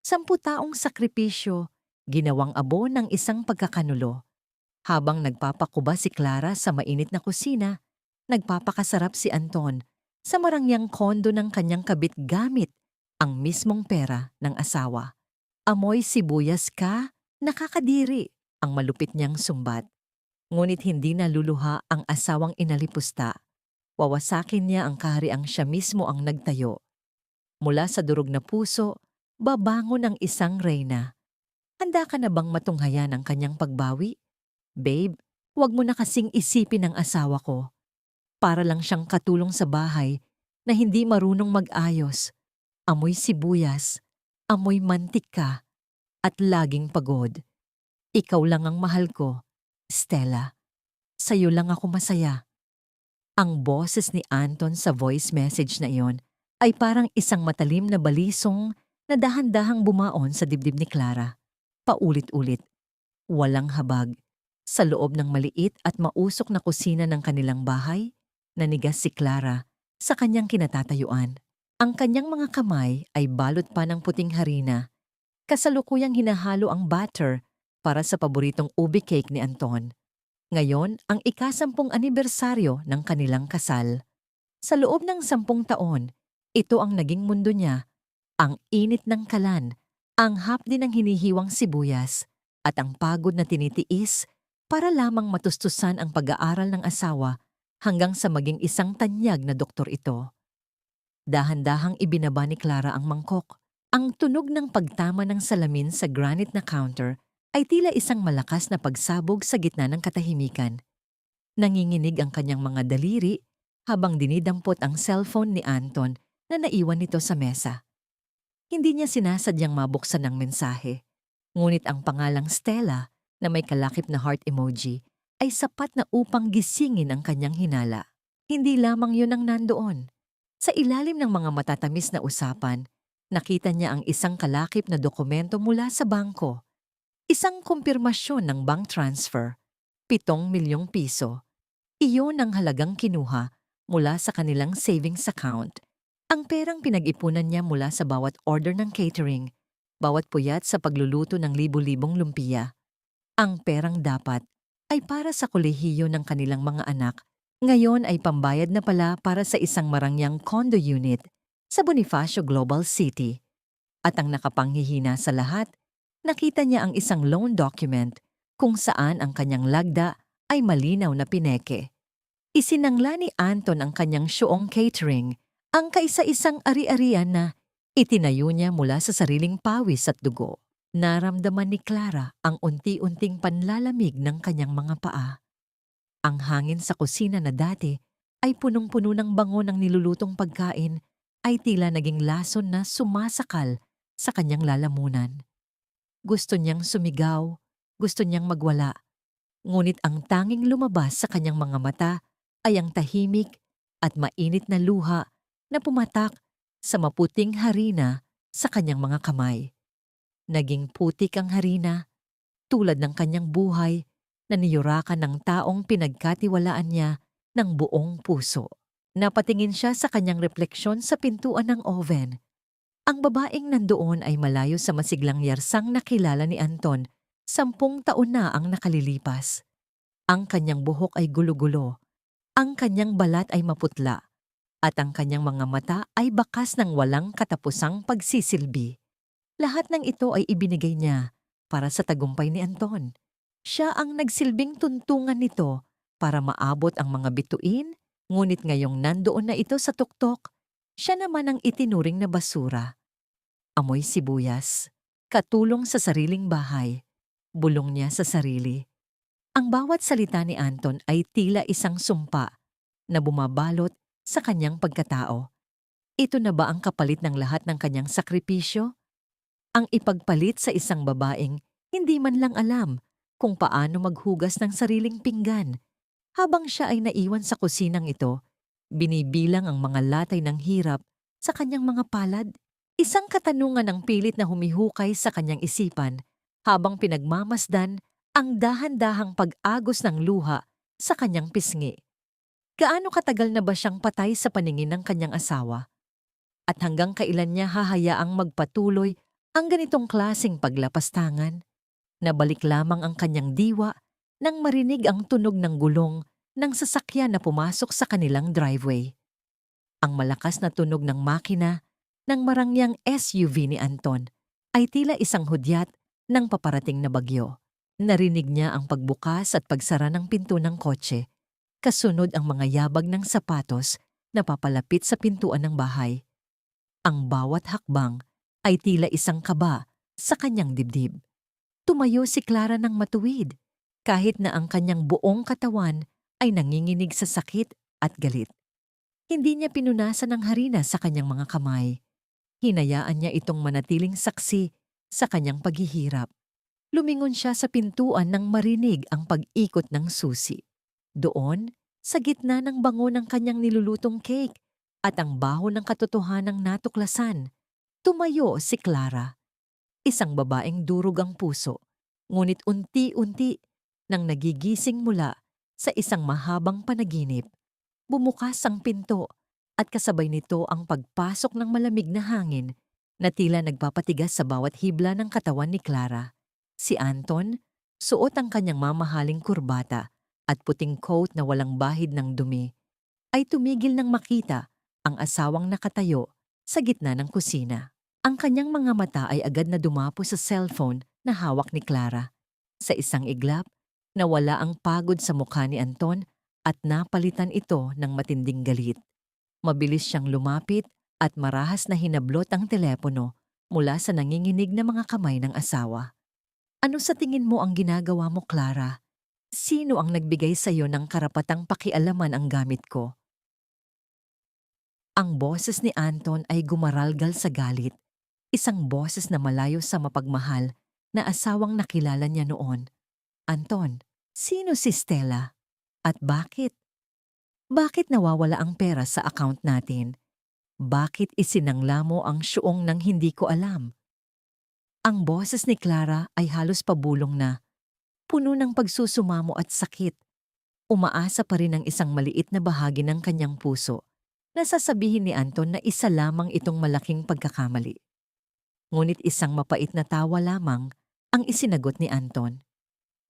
10 taong sakripisyo, ginawang abo ng isang pagkakanulo. Habang nagpapakuba si Clara sa mainit na kusina, nagpapakasarap si Anton sa marangyang kondo ng kanyang kabit gamit ang mismong pera ng asawa. Amoy sibuyas ka, nakakadiri ang malupit niyang sumbat. Ngunit hindi naluluha ang asawang inalipusta. Wawasakin niya ang kahariang siya mismo ang nagtayo. Mula sa durog na puso, babangon ang isang reyna. Handa ka na bang matunghayan ang kanyang pagbawi? Babe, huwag mo na kasing isipin ang asawa ko. Para lang siyang katulong sa bahay na hindi marunong mag-ayos. Amoy sibuyas, amoy mantika, at laging pagod. Ikaw lang ang mahal ko, Stella. Sa'yo lang ako masaya. Ang boses ni Anton sa voice message na iyon ay parang isang matalim na balisong na dahan-dahang bumaon sa dibdib ni Clara. Paulit-ulit, walang habag. Sa loob ng maliit at mausok na kusina ng kanilang bahay, nanigas si Clara sa kanyang kinatatayuan. Ang kanyang mga kamay ay balot pa ng puting harina. Kasalukuyang hinahalo ang batter para sa paboritong ube cake ni Anton. Ngayon ang ika-10 anibersaryo ng kanilang kasal. Sa loob ng 10 taon, ito ang naging mundo niya, ang init ng kalan, ang hapdi ng hinihiwang sibuyas, at ang pagod na tinitiis para lamang matustusan ang pag-aaral ng asawa hanggang sa maging isang tanyag na doktor ito. Dahan-dahang ibinaba ni Clara ang mangkok. Ang tunog ng pagtama ng salamin sa granite na counter ay tila isang malakas na pagsabog sa gitna ng katahimikan. Nanginginig ang kanyang mga daliri habang dinidampot ang cellphone ni Anton na naiwan nito sa mesa. Hindi niya sinasadyang mabuksan ang mensahe. Ngunit ang pangalang Stella na may kalakip na heart emoji ay sapat na upang gisingin ang kanyang hinala. Hindi lamang yun ang nandoon. Sa ilalim ng mga matatamis na usapan, nakita niya ang isang kalakip na dokumento mula sa bangko. Isang kumpirmasyon ng bank transfer, 7 milyong piso. Iyon ang halagang kinuha mula sa kanilang savings account. Ang perang pinag-ipunan niya mula sa bawat order ng catering, bawat puyat sa pagluluto ng libu-libong lumpia. Ang perang dapat ay para sa kolehiyo ng kanilang mga anak, ngayon ay pambayad na pala para sa isang marangyang condo unit sa Bonifacio Global City. At ang nakapanghihina sa lahat, nakita niya ang isang loan document kung saan ang kanyang lagda ay malinaw na pineke. Isinangla ni Anton ang kanyang syuong catering, ang kaisa-isang ari-arian na itinayo niya mula sa sariling pawis at dugo. Naramdaman ni Clara ang unti-unting panlalamig ng kanyang mga paa. Ang hangin sa kusina na dati ay punong-puno ng bango ng nilulutong pagkain ay tila naging lason na sumasakal sa kanyang lalamunan. Gusto niyang sumigaw, gusto niyang magwala. Ngunit ang tanging lumabas sa kanyang mga mata ay ang tahimik at mainit na luha na pumatak sa maputing harina sa kanyang mga kamay. Naging putik ang harina, tulad ng kanyang buhay na niyurakan ng taong pinagkatiwalaan niya ng buong puso. Napatingin siya sa kanyang refleksyon sa pintuan ng oven. Ang babaeng nandoon ay malayo sa masiglang yarsang nakilala ni Anton, 10 taon na ang nakalilipas. Ang kanyang buhok ay gulo-gulo, ang kanyang balat ay maputla, at ang kanyang mga mata ay bakas ng walang katapusang pagsisilbi. Lahat ng ito ay ibinigay niya para sa tagumpay ni Anton. Siya ang nagsilbing tuntungan nito para maabot ang mga bituin, ngunit ngayong nandoon na ito sa tuktok, siya naman ang itinuring na basura. Amoy sibuyas, katulong sa sariling bahay, bulong niya sa sarili. Ang bawat salita ni Anton ay tila isang sumpa na bumabalot sa kanyang pagkatao. Ito na ba ang kapalit ng lahat ng kanyang sakripisyo? Ang ipagpalit sa isang babaeng hindi man lang alam kung paano maghugas ng sariling pinggan. Habang siya ay naiwan sa kusinang ito, binibilang ang mga latay ng hirap sa kanyang mga palad. Isang katanungan ang pilit na humihukay sa kanyang isipan habang pinagmamasdan ang dahan-dahang pag-agos ng luha sa kanyang pisngi. Gaano katagal na ba siyang patay sa paningin ng kanyang asawa? At hanggang kailan niya hahayaang magpatuloy Ang ganitong klaseng paglapastangan, nabalik lamang ang kanyang diwa nang marinig ang tunog ng gulong ng sasakyan na pumasok sa kanilang driveway. Ang malakas na tunog ng makina ng marangyang SUV ni Anton ay tila isang hudyat ng paparating na bagyo. Narinig niya ang pagbukas at pagsara ng pinto ng kotse, kasunod ang mga yabag ng sapatos na papalapit sa pintuan ng bahay. Ang bawat hakbang ay tila isang kaba sa kanyang dibdib. Tumayo si Clara ng matuwid, kahit na ang kanyang buong katawan ay nanginginig sa sakit at galit. Hindi niya pinunasan ng harina sa kanyang mga kamay. Hinayaan niya itong manatiling saksi sa kanyang paghihirap. Lumingon siya sa pintuan nang marinig ang pag-ikot ng susi. Doon, sa gitna ng bango ng kanyang nilulutong cake at ang baho ng katotohanang natuklasan, tumayo si Clara. Isang babaeng durog ang puso, ngunit unti-unti nang nagigising mula sa isang mahabang panaginip. Bumukas ang pinto at kasabay nito ang pagpasok ng malamig na hangin na tila nagpapatigas sa bawat hibla ng katawan ni Clara. Si Anton, suot ang kanyang mamahaling kurbata at puting coat na walang bahid ng dumi, ay tumigil nang makita ang asawang nakatayo sa gitna ng kusina. Ang kanyang mga mata ay agad na dumapo sa cellphone na hawak ni Clara. Sa isang iglap, nawala ang pagod sa mukha ni Anton at napalitan ito ng matinding galit. Mabilis siyang lumapit at marahas na hinablot ang telepono mula sa nanginginig na mga kamay ng asawa. Ano sa tingin mo ang ginagawa mo, Clara? Sino ang nagbigay sa iyo ng karapatang pakialaman ang gamit ko? Ang boses ni Anton ay gumaralgal sa galit. Isang boses na malayo sa mapagmahal na asawang nakilala niya noon. Anton, sino si Stella? At bakit? Bakit nawawala ang pera sa account natin? Bakit isinangla mo ang syuong nang hindi ko alam? Ang boses ni Clara ay halos pabulong na, puno ng pagsusumamo at sakit. Umaasa pa rin ang isang maliit na bahagi ng kanyang puso na sasabihin ni Anton na isa lamang itong malaking pagkakamali. Ngunit isang mapait na tawa lamang ang isinagot ni Anton.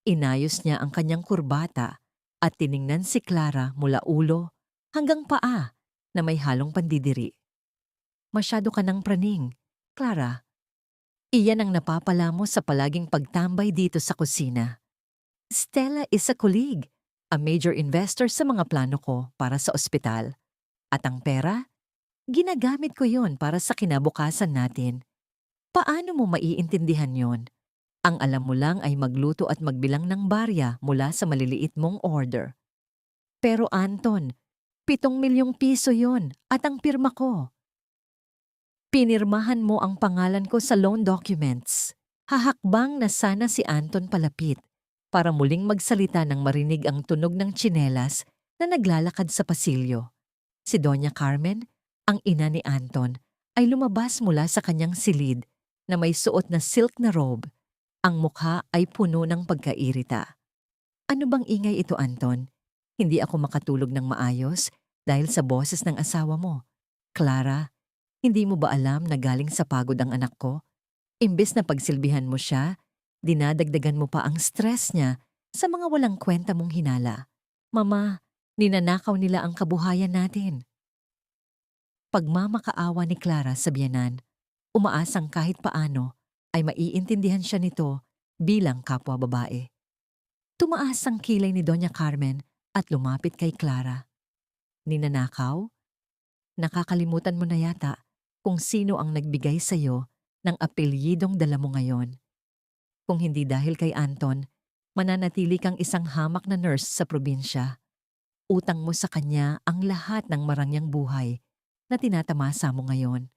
Inayos niya ang kanyang kurbata at tiningnan si Clara mula ulo hanggang paa na may halong pandidiri. Masyado ka ng praning, Clara. Iyan ang napapala mo sa palaging pagtambay dito sa kusina. Stella is a colleague, a major investor sa mga plano ko para sa ospital. At ang pera? Ginagamit ko yon para sa kinabukasan natin. Paano mo maiintindihan yon? Ang alam mo lang ay magluto at magbilang ng barya mula sa maliliit mong order. Pero Anton, 7 milyong piso yon at ang pirma ko. Pinirmahan mo ang pangalan ko sa loan documents. Hahakbang na sana si Anton palapit para muling magsalita nang marinig ang tunog ng tsinelas na naglalakad sa pasilyo. Si Doña Carmen, ang ina ni Anton, ay lumabas mula sa kanyang silid na may suot na silk na robe. Ang mukha ay puno ng pagkairita. Ano bang ingay ito, Anton? Hindi ako makatulog ng maayos dahil sa boses ng asawa mo. Clara, hindi mo ba alam na galing sa pagod ang anak ko? Imbes na pagsilbihan mo siya, dinadagdagan mo pa ang stress niya sa mga walang kwenta mong hinala. Mama, ninanakaw nila ang kabuhayan natin. Pagmamakaawa ni Clara sa biyenan, umaasang kahit paano ay maiintindihan siya nito bilang kapwa babae. Tumaas ang kilay ni Doña Carmen at lumapit kay Clara. Ninanakaw? Nakakalimutan mo na yata kung sino ang nagbigay sa iyo ng apelyidong dala mo ngayon. Kung hindi dahil kay Anton, mananatili kang isang hamak na nurse sa probinsya. Utang mo sa kanya ang lahat ng marangyang buhay na tinatamasa mo ngayon.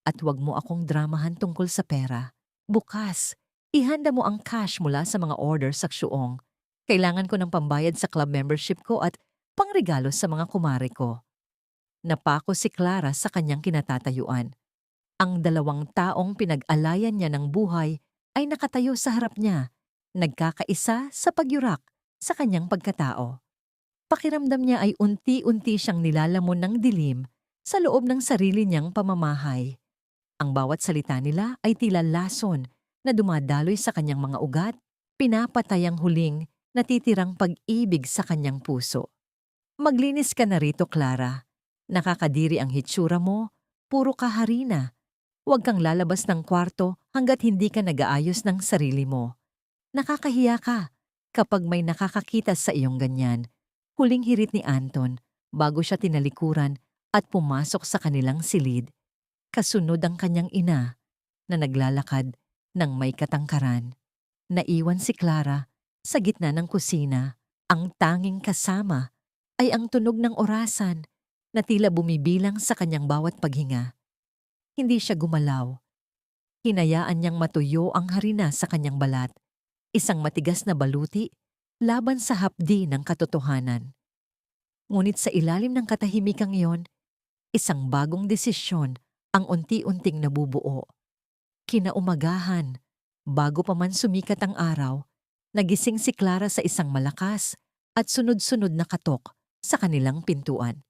At huwag mo akong dramahan tungkol sa pera. Bukas, ihanda mo ang cash mula sa mga order sa Ksyuong. Kailangan ko ng pambayad sa club membership ko at pangregalo sa mga kumare ko. Napako si Clara sa kanyang kinatatayuan. Ang 2 taong pinag-alayan niya ng buhay ay nakatayo sa harap niya, nagkakaisa sa pagyurak sa kanyang pagkatao. Pakiramdam niya ay unti-unti siyang nilalamon ng dilim sa loob ng sarili niyang pamamahay. Ang bawat salita nila ay tila lason na dumadaloy sa kanyang mga ugat, pinapatay ang huling natitirang pag-ibig sa kanyang puso. Maglinis ka na rito, Clara. Nakakadiri ang hitsura mo, puro ka harina. Huwag kang lalabas ng kwarto hanggat hindi ka nag-aayos ng sarili mo. Nakakahiya ka kapag may nakakakita sa iyong ganyan. Huling hirit ni Anton bago siya tinalikuran at pumasok sa kanilang silid. Kasunod ang kanyang ina na naglalakad ng may katangkaran. Naiwan si Clara sa gitna ng kusina. Ang tanging kasama ay ang tunog ng orasan na tila bumibilang sa kanyang bawat paghinga. Hindi siya gumalaw. Hinayaan niyang matuyo ang harina sa kanyang balat, isang matigas na baluti laban sa hapdi ng katotohanan. Ngunit sa ilalim ng katahimikang iyon, isang bagong desisyon ang unti-unting nabubuo. Kinaumagahan, bago pa man sumikat ang araw, nagising si Clara sa isang malakas at sunod-sunod na katok sa kanilang pintuan.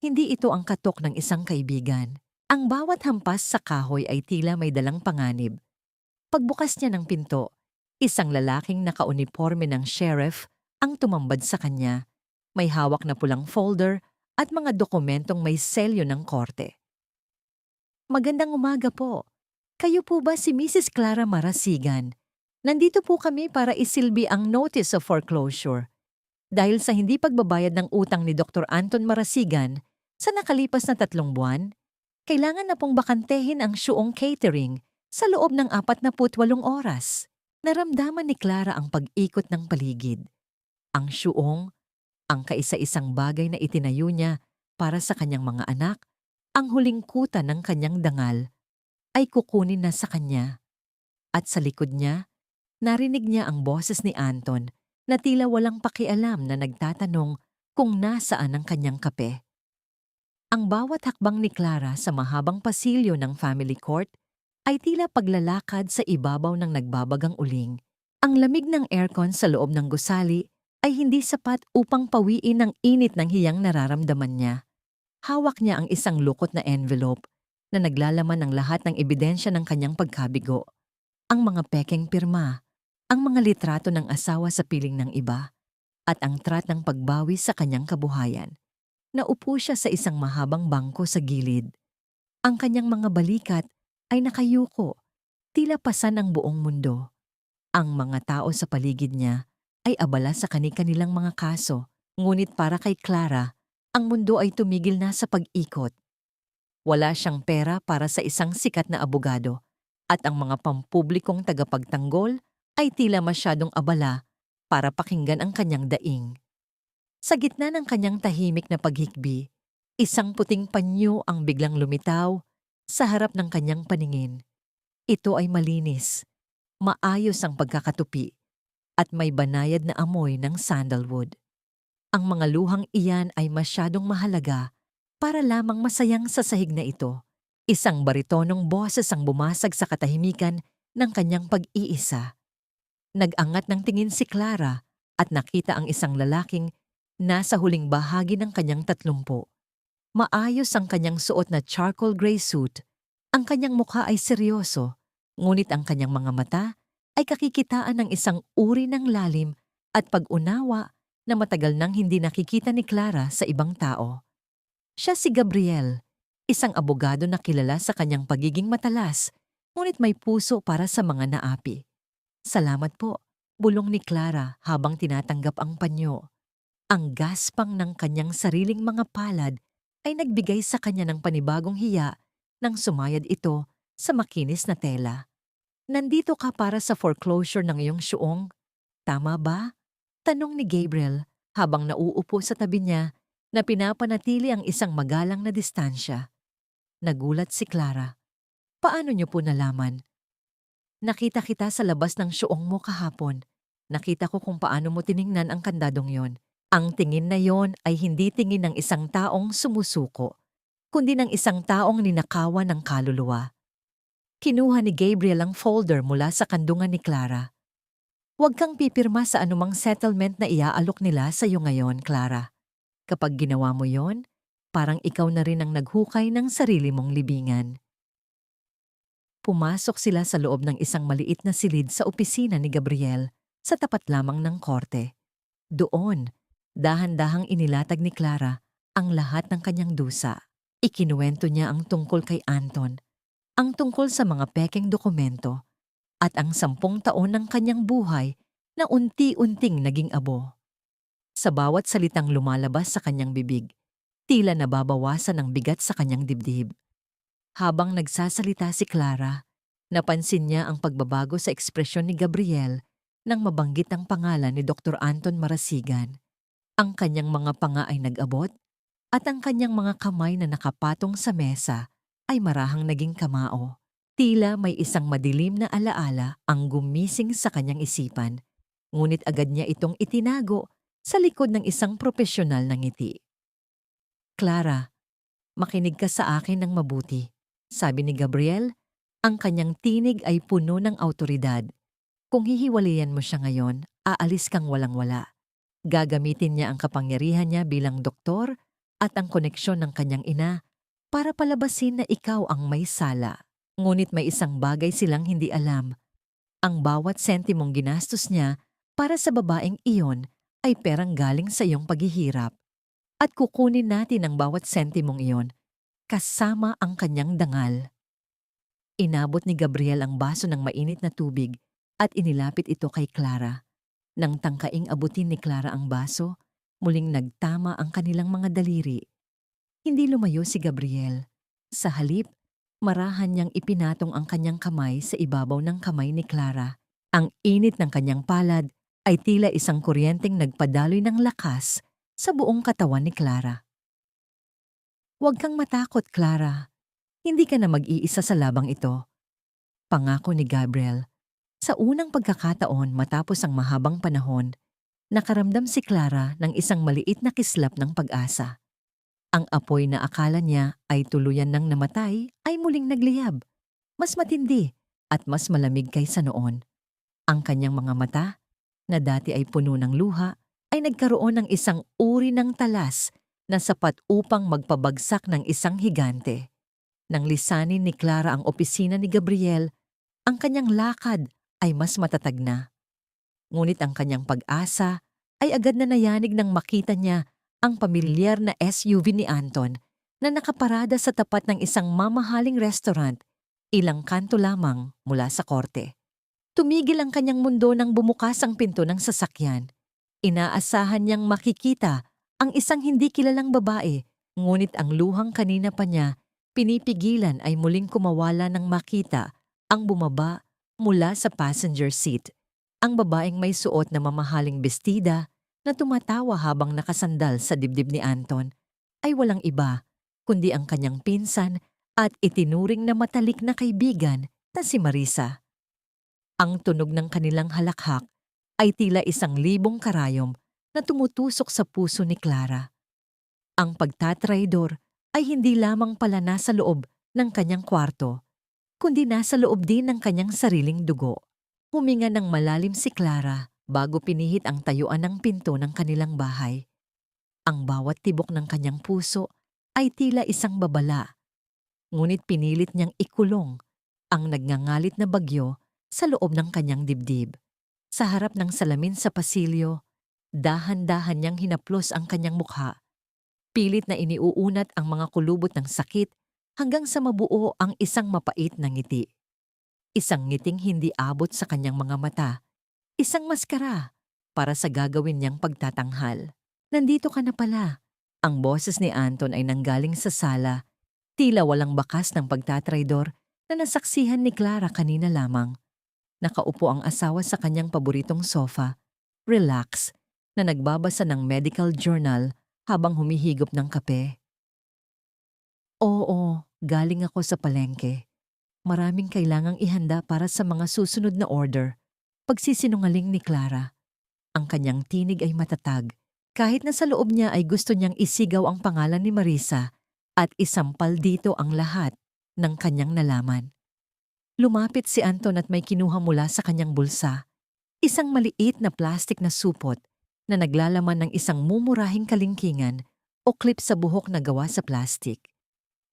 Hindi ito ang katok ng isang kaibigan. Ang bawat hampas sa kahoy ay tila may dalang panganib. Pagbukas niya ng pinto, isang lalaking nakauniporme ng sheriff ang tumambad sa kanya. May hawak na pulang folder at mga dokumentong may selyo ng korte. Magandang umaga po. Kayo po ba si Mrs. Clara Marasigan? Nandito po kami para isilbi ang notice of foreclosure. Dahil sa hindi pagbabayad ng utang ni Dr. Anton Marasigan sa nakalipas na 3 buwan, kailangan na pong bakantehin ang Shuong Catering sa loob ng 48 oras. Naramdaman ni Clara ang pag-ikot ng paligid. Ang Shuong, ang kaisa-isang bagay na itinayo niya para sa kanyang mga anak, ang huling kuta ng kanyang dangal, ay kukunin na sa kanya. At sa likod niya, narinig niya ang boses ni Anton na tila walang pakialam na nagtatanong kung nasaan ang kanyang kape. Ang bawat hakbang ni Clara sa mahabang pasilyo ng family court ay tila paglalakad sa ibabaw ng nagbabagang uling. Ang lamig ng aircon sa loob ng gusali ay hindi sapat upang pawiin ang init ng hiyang nararamdaman niya. Hawak niya ang isang lukot na envelope na naglalaman ng lahat ng ebidensya ng kanyang pagkabigo. Ang mga pekeng pirma, ang mga litrato ng asawa sa piling ng iba, at ang trat ng pagbawi sa kanyang kabuhayan. Naupo siya sa isang mahabang bangko sa gilid. Ang kanyang mga balikat ay nakayuko, tila pasan ang buong mundo. Ang mga tao sa paligid niya ay abala sa kani-kanilang mga kaso, ngunit para kay Clara, ang mundo ay tumigil na sa pag-ikot. Wala siyang pera para sa isang sikat na abogado, at ang mga pampublikong tagapagtanggol ay tila masyadong abala para pakinggan ang kanyang daing. Sa gitna ng kanyang tahimik na paghikbi, isang puting panyo ang biglang lumitaw sa harap ng kanyang paningin. Ito ay malinis, maayos ang pagkakatupi, at may banayad na amoy ng sandalwood. Ang mga luhang iyan ay masyadong mahalaga para lamang masayang sa sahig na ito. Isang baritonong boses ang bumasag sa katahimikan ng kanyang pag-iisa. Nag-angat ng tingin si Clara at nakita ang isang lalaking nasa huling bahagi ng kanyang 30. Maayos ang kanyang suot na charcoal gray suit. Ang kanyang mukha ay seryoso, ngunit ang kanyang mga mata ay kakikitaan ng isang uri ng lalim at pag-unawa na matagal nang hindi nakikita ni Clara sa ibang tao. Siya si Gabriel, isang abogado na kilala sa kanyang pagiging matalas, ngunit may puso para sa mga naapi. Salamat po, bulong ni Clara habang tinatanggap ang panyo. Ang gaspang ng kanyang sariling mga palad ay nagbigay sa kanya ng panibagong hiya nang sumayad ito sa makinis na tela. Nandito ka para sa foreclosure ng iyong Shuong, tama ba? Tanong ni Gabriel habang nauupo sa tabi niya na pinapanatili ang isang magalang na distansya. Nagulat si Clara. Paano niyo po nalaman? Nakita kita sa labas ng Shuong mo kahapon. Nakita ko kung paano mo tiningnan ang kandadong yon. Ang tingin na yon ay hindi tingin ng isang taong sumusuko, kundi ng isang taong ninakawan ng kaluluwa. Kinuha ni Gabriel ang folder mula sa kandungan ni Clara. Huwag kang pipirma sa anumang settlement na iaalok nila sa iyo ngayon, Clara. Kapag ginawa mo yon, parang ikaw na rin ang naghukay ng sarili mong libingan. Pumasok sila sa loob ng isang maliit na silid sa opisina ni Gabriel sa tapat lamang ng korte. Doon, dahan-dahang inilatag ni Clara ang lahat ng kanyang dusa. Ikinuwento niya ang tungkol kay Anton, ang tungkol sa mga pekeng dokumento, at ang 10 taon ng kanyang buhay na unti-unting naging abo. Sa bawat salitang lumalabas sa kanyang bibig, tila nababawasan ang bigat sa kanyang dibdib. Habang nagsasalita si Clara, napansin niya ang pagbabago sa ekspresyon ni Gabriel nang mabanggit ang pangalan ni Dr. Anton Marasigan. Ang kanyang mga panga ay nag-abot at ang kanyang mga kamay na nakapatong sa mesa ay marahang naging kamao. Tila may isang madilim na alaala ang gumising sa kanyang isipan, ngunit agad niya itong itinago sa likod ng isang propesyonal na ngiti. "Clara, makinig ka sa akin ng mabuti," sabi ni Gabriel. Ang kanyang tinig ay puno ng awtoridad. "Kung hihiwalayan mo siya ngayon, aalis kang walang-wala. Gagamitin niya ang kapangyarihan niya bilang doktor at ang koneksyon ng kanyang ina para palabasin na ikaw ang may sala. Ngunit may isang bagay silang hindi alam. Ang bawat sentimong ginastos niya para sa babaeng iyon ay perang galing sa iyong paghihirap. At kukunin natin ang bawat sentimong iyon kasama ang kanyang dangal." Inabot ni Gabriel ang baso ng mainit na tubig at inilapit ito kay Clara. Nang tangkaing abutin ni Clara ang baso, muling nagtama ang kanilang mga daliri. Hindi lumayo si Gabriel. Sa halip, marahan niyang ipinatong ang kanyang kamay sa ibabaw ng kamay ni Clara. Ang init ng kanyang palad ay tila isang kuryenteng nagpadaloy ng lakas sa buong katawan ni Clara. "Huwag kang matakot, Clara. Hindi ka na mag-iisa sa labang ito," pangako ni Gabriel. Sa unang pagkakataon matapos ang mahabang panahon, nakaramdam si Clara ng isang maliit na kislap ng pag-asa. Ang apoy na akala niya ay tuluyan ng namatay ay muling nagliyab, mas matindi at mas malamig kaysa noon. Ang kanyang mga mata, na dati ay puno ng luha, ay nagkaroon ng isang uri ng talas na sapat upang magpabagsak ng isang higante. Nang lisanin ni Clara ang opisina ni Gabriel, ang kanyang lakad ay mas matatag na. Ngunit ang kanyang pag-asa ay agad na nayanig nang makita niya ang pamilyar na SUV ni Anton na nakaparada sa tapat ng isang mamahaling restaurant, ilang kanto lamang mula sa korte. Tumigil ang kanyang mundo nang bumukas ang pinto ng sasakyan. Inaasahan niyang makikita ang isang hindi kilalang babae, ngunit ang luhang kanina pa niya pinipigilan ay muling kumawala nang makita ang bumaba mula sa passenger seat. Ang babaeng may suot na mamahaling bestida na tumatawa habang nakasandal sa dibdib ni Anton ay walang iba kundi ang kanyang pinsan at itinuring na matalik na kaibigan na si Marisa. Ang tunog ng kanilang halakhak ay tila 1,000 karayom na tumutusok sa puso ni Clara. Ang pagtatraidor ay hindi lamang pala nasa loob ng kanyang kwarto, kundi nasa loob din ng kanyang sariling dugo. Huminga ng malalim si Clara bago pinihit ang tayuan ng pinto ng kanilang bahay. Ang bawat tibok ng kanyang puso ay tila isang babala, ngunit pinilit niyang ikulong ang nagngangalit na bagyo sa loob ng kanyang dibdib. Sa harap ng salamin sa pasilyo, dahan-dahan niyang hinaplos ang kanyang mukha. Pilit na iniuunat ang mga kulubot ng sakit hanggang sa mabuo ang isang mapait na ngiti. Isang ngiting hindi abot sa kanyang mga mata. Isang maskara para sa gagawin niyang pagtatanghal. "Nandito ka na pala." Ang boses ni Anton ay nanggaling sa sala, tila walang bakas ng pagtatraidor na nasaksihan ni Clara kanina lamang. Nakaupo ang asawa sa kanyang paboritong sofa, relax, na nagbabasa ng medical journal habang humihigop ng kape. "Oo, galing ako sa palengke. Maraming kailangang ihanda para sa mga susunod na order." Pagsisinungaling ni Clara. Ang kanyang tinig ay matatag, kahit na sa loob niya ay gusto niyang isigaw ang pangalan ni Marisa at isampal dito ang lahat ng kanyang nalaman. Lumapit si Anton at may kinuha mula sa kanyang bulsa. Isang maliit na plastik na supot na naglalaman ng isang mumurahing kalingkingan o clip sa buhok na gawa sa plastik.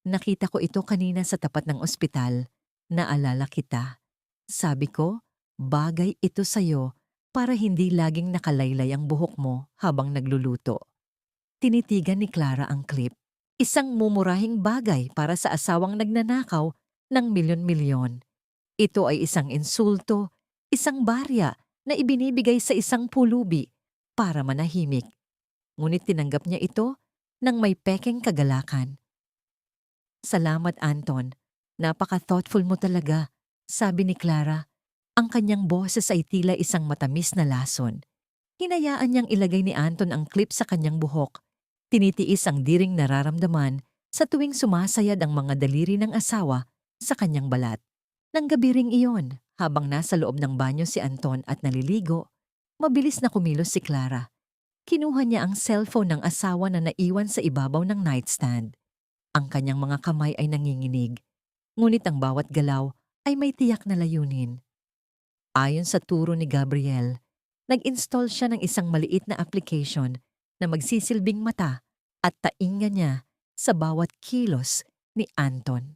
"Nakita ko ito kanina sa tapat ng ospital. Naalala kita. Sabi ko, bagay ito sa'yo para hindi laging nakalaylay ang buhok mo habang nagluluto. Tinitigan ni Clara ang clip. Isang mumurahing bagay para sa asawang nagnanakaw ng milyon-milyon. Ito ay isang insulto, isang barya na ibinibigay sa isang pulubi para manahimik. Ngunit tinanggap niya ito ng may pekeng kagalakan. Salamat, Anton. Napaka-thoughtful mo talaga, sabi ni Clara. Ang kanyang boses ay tila isang matamis na lason. Hinayaan niyang ilagay ni Anton ang clip sa kanyang buhok. Tinitiis ang diring nararamdaman sa tuwing sumasayad ang mga daliri ng asawa sa kanyang balat. Nang gabi ring iyon, habang nasa loob ng banyo si Anton at naliligo, mabilis na kumilos si Clara. Kinuha niya ang cellphone ng asawa na naiwan sa ibabaw ng nightstand. Ang kanyang mga kamay ay nanginginig, ngunit ang bawat galaw ay may tiyak na layunin. Ayon sa turo ni Gabriel, nag-install siya ng isang maliit na application na magsisilbing mata at tainga niya sa bawat kilos ni Anton.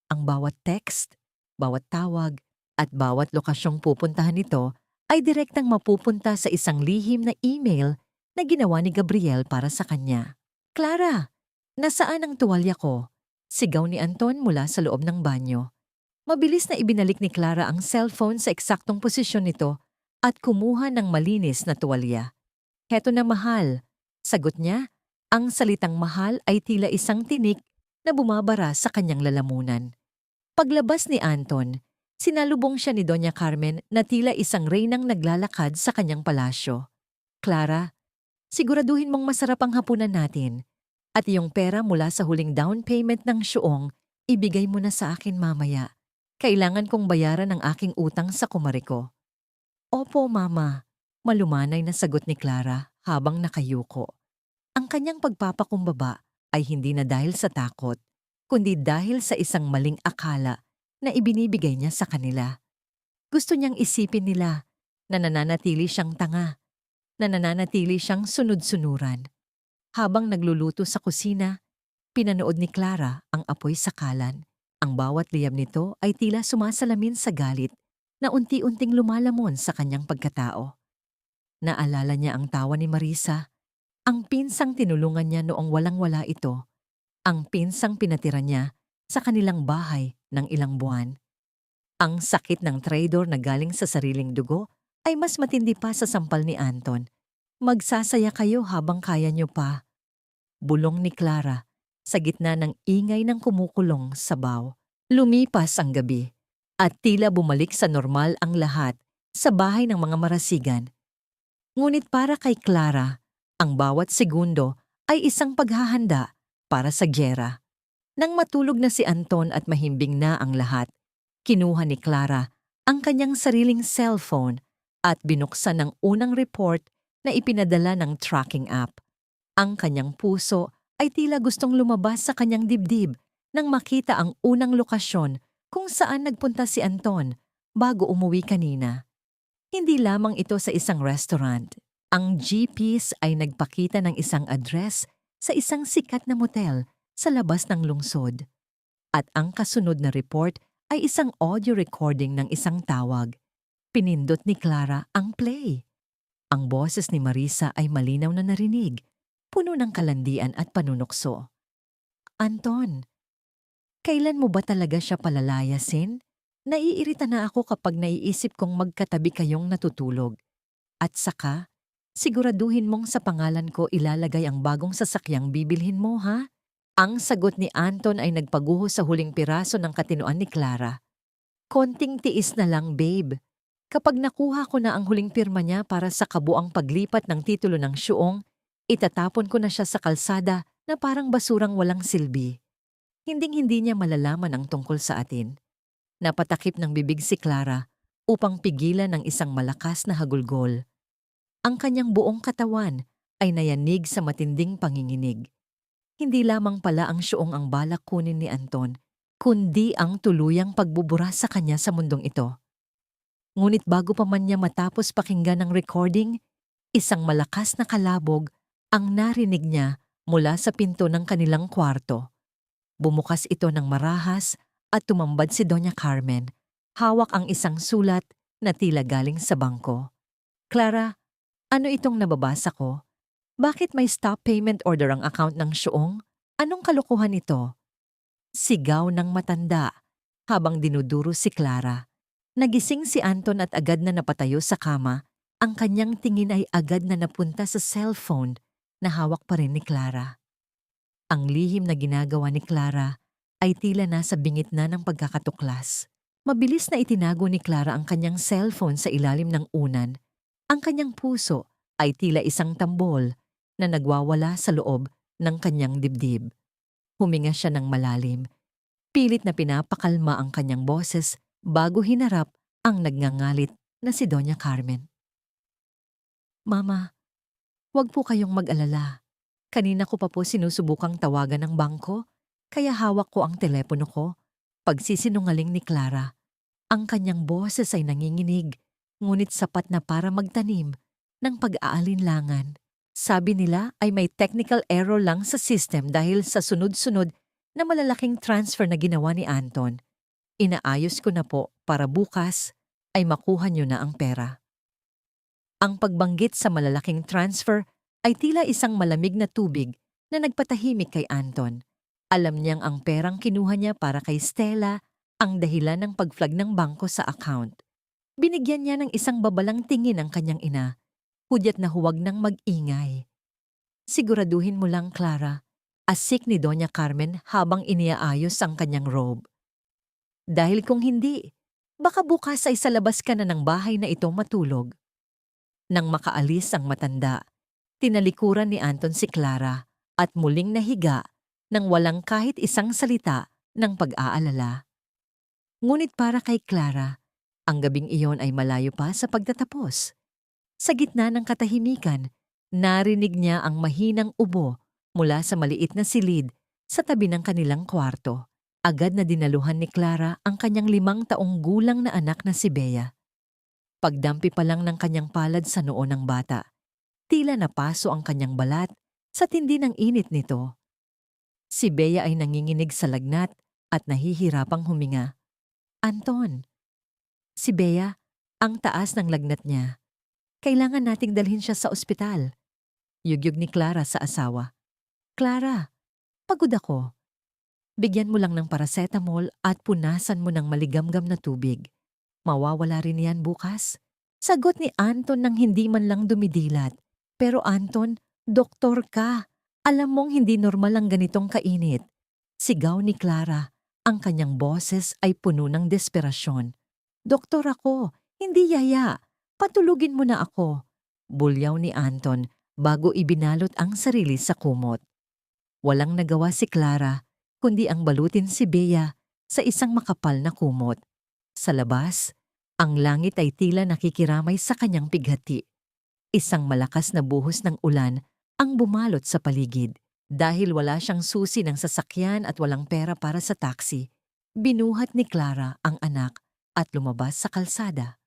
Ang bawat text, bawat tawag, at bawat lokasyong pupuntahan nito ay direktang mapupunta sa isang lihim na email na ginawa ni Gabriel para sa kanya. Clara, nasaan ang tuwalya ko? Sigaw ni Anton mula sa loob ng banyo. Mabilis na ibinalik ni Clara ang cellphone sa eksaktong posisyon nito at kumuha ng malinis na tuwalya. Heto na mahal. Sagot niya, ang salitang mahal ay tila isang tinik na bumabara sa kanyang lalamunan. Paglabas ni Anton, sinalubong siya ni Doña Carmen na tila isang reynang naglalakad sa kanyang palasyo. Clara, siguraduhin mong masarap ang hapunan natin. At iyong pera mula sa huling down payment ng syuong, ibigay mo na sa akin mamaya. Kailangan kong bayaran ang aking utang sa kumare ko. Opo, Mama. Malumanay na sagot ni Clara habang nakayuko. Ang kanyang pagpapakumbaba ay hindi na dahil sa takot, kundi dahil sa isang maling akala na ibinibigay niya sa kanila. Gusto niyang isipin nila na nananatili siyang tanga, na nananatili siyang sunod-sunuran. Habang nagluluto sa kusina, pinanood ni Clara ang apoy sa kalan. Ang bawat liyab nito ay tila sumasalamin sa galit na unti-unting lumalamon sa kanyang pagkatao. Naalala niya ang tawa ni Marisa, ang pinsang tinulungan niya noong walang-wala ito, ang pinsang pinatira niya sa kanilang bahay ng ilang buwan. Ang sakit ng traidor na galing sa sariling dugo ay mas matindi pa sa sampal ni Anton. Magsasaya kayo habang kaya niyo pa. Bulong ni Clara sa gitna ng ingay ng kumukulong sabaw. Lumipas ang gabi at tila bumalik sa normal ang lahat sa bahay ng mga marasigan. Ngunit para kay Clara, ang bawat segundo ay isang paghahanda para sa gyera. Nang matulog na si Anton at mahimbing na ang lahat, kinuha ni Clara ang kanyang sariling cellphone at binuksan ang unang report na ipinadala ng tracking app. Ang kanyang puso ay tila gustong lumabas sa kanyang dibdib nang makita ang unang lokasyon kung saan nagpunta si Anton bago umuwi kanina. Hindi lamang ito sa isang restaurant. Ang GPS ay nagpakita ng isang address sa isang sikat na motel sa labas ng lungsod. At ang kasunod na report ay isang audio recording ng isang tawag. Pinindot ni Clara ang play. Ang boses ni Marisa ay malinaw na narinig, puno ng kalandian at panunukso. Anton, kailan mo ba talaga siya palalayasin? Naiirita na ako kapag naiisip kong magkatabi kayong natutulog. At saka, siguraduhin mong sa pangalan ko ilalagay ang bagong sasakyang bibilhin mo, ha? Ang sagot ni Anton ay nagpaguho sa huling piraso ng katinuan ni Clara. Konting tiis na lang, babe. Kapag nakuha ko na ang huling pirma niya para sa kabuang paglipat ng titulo ng syuong, itatapon ko na siya sa kalsada na parang basurang walang silbi. Hinding-hindi niya malalaman ang tungkol sa atin. Napatakip ng bibig si Clara upang pigilan ng isang malakas na hagulgol. Ang kanyang buong katawan ay nayanig sa matinding panginginig. Hindi lamang pala ang syuong ang balak kunin ni Anton, kundi ang tuluyang pagbubura sa kanya sa mundong ito. Ngunit bago pa man niya matapos pakinggan ng recording, isang malakas na kalabog ang narinig niya mula sa pinto ng kanilang kwarto. Bumukas ito ng marahas at tumambad si Doña Carmen. Hawak ang isang sulat na tila galing sa bangko. Clara, ano itong nababasa ko? Bakit may stop payment order ang account ng Shuong? Anong kalokohan ito? Sigaw ng matanda habang dinuduro si Clara. Nagising si Anton at agad na napatayo sa kama. Ang kanyang tingin ay agad na napunta sa cellphone na hawak pa rin ni Clara. Ang lihim na ginagawa ni Clara ay tila nasa bingit na ng pagkakatuklas. Mabilis na itinago ni Clara ang kanyang cellphone sa ilalim ng unan. Ang kanyang puso ay tila isang tambol na nagwawala sa loob ng kanyang dibdib. Huminga siya ng malalim. Pilit na pinapakalma ang kanyang boses bago hinarap ang nagngangalit na si Doña Carmen. Mama, huwag po kayong mag-alala. Kanina ko pa po sinusubukang tawagan ng bangko, kaya hawak ko ang telepono ko. Pagsisinungaling ni Clara. Ang kanyang boses ay nanginginig, ngunit sapat na para magtanim ng pag-aalinlangan. Sabi nila ay may technical error lang sa system dahil sa sunod-sunod na malalaking transfer na ginawa ni Anton. Inaayos ko na po para bukas ay makuha niyo na ang pera. Ang pagbanggit sa malalaking transfer ay tila isang malamig na tubig na nagpatahimik kay Anton. Alam niyang ang perang kinuha niya para kay Stella ang dahilan ng pag-flag ng bangko sa account. Binigyan niya ng isang babalang tingin ang kanyang ina. Hudyat na huwag nang mag-ingay. Siguraduhin mo lang, Clara, asik ni Doña Carmen habang iniaayos ang kanyang robe. Dahil kung hindi, baka bukas ay sa labas ka na ng bahay na ito matulog. Nang makaalis ang matanda, tinalikuran ni Anton si Clara at muling nahiga nang walang kahit isang salita ng pag-aalala. Ngunit para kay Clara, ang gabing iyon ay malayo pa sa pagtatapos. Sa gitna ng katahimikan, narinig niya ang mahinang ubo mula sa maliit na silid sa tabi ng kanilang kwarto. Agad na dinaluhan ni Clara ang kanyang 5 taong gulang na anak na si Bea. Pagdampi pa lang ng kanyang palad sa noo ng bata, tila napaso ang kanyang balat sa tindi ng init nito. Si Bea ay nanginginig sa lagnat at nahihirapang huminga. Anton, si Bea, ang taas ng lagnat niya. Kailangan nating dalhin siya sa ospital. Yugyug ni Clara sa asawa. Clara, pagod ako. Bigyan mo lang ng paracetamol at punasan mo ng maligamgam na tubig. Mawawala rin yan bukas. Sagot ni Anton nang hindi man lang dumidilat. Pero Anton, doktor ka. Alam mong hindi normal ang ganitong kainit. Sigaw ni Clara. Ang kanyang boses ay puno ng desperasyon. Doktor ako, hindi yaya. Patulugin mo na ako. Bulyaw ni Anton bago ibinalot ang sarili sa kumot. Walang nagawa si Clara kundi ang balutin si Bea sa isang makapal na kumot. Sa labas, ang langit ay tila nakikiramay sa kanyang pighati. Isang malakas na buhos ng ulan ang bumalot sa paligid. Dahil wala siyang susi ng sasakyan at walang pera para sa taxi, binuhat ni Clara ang anak at lumabas sa kalsada.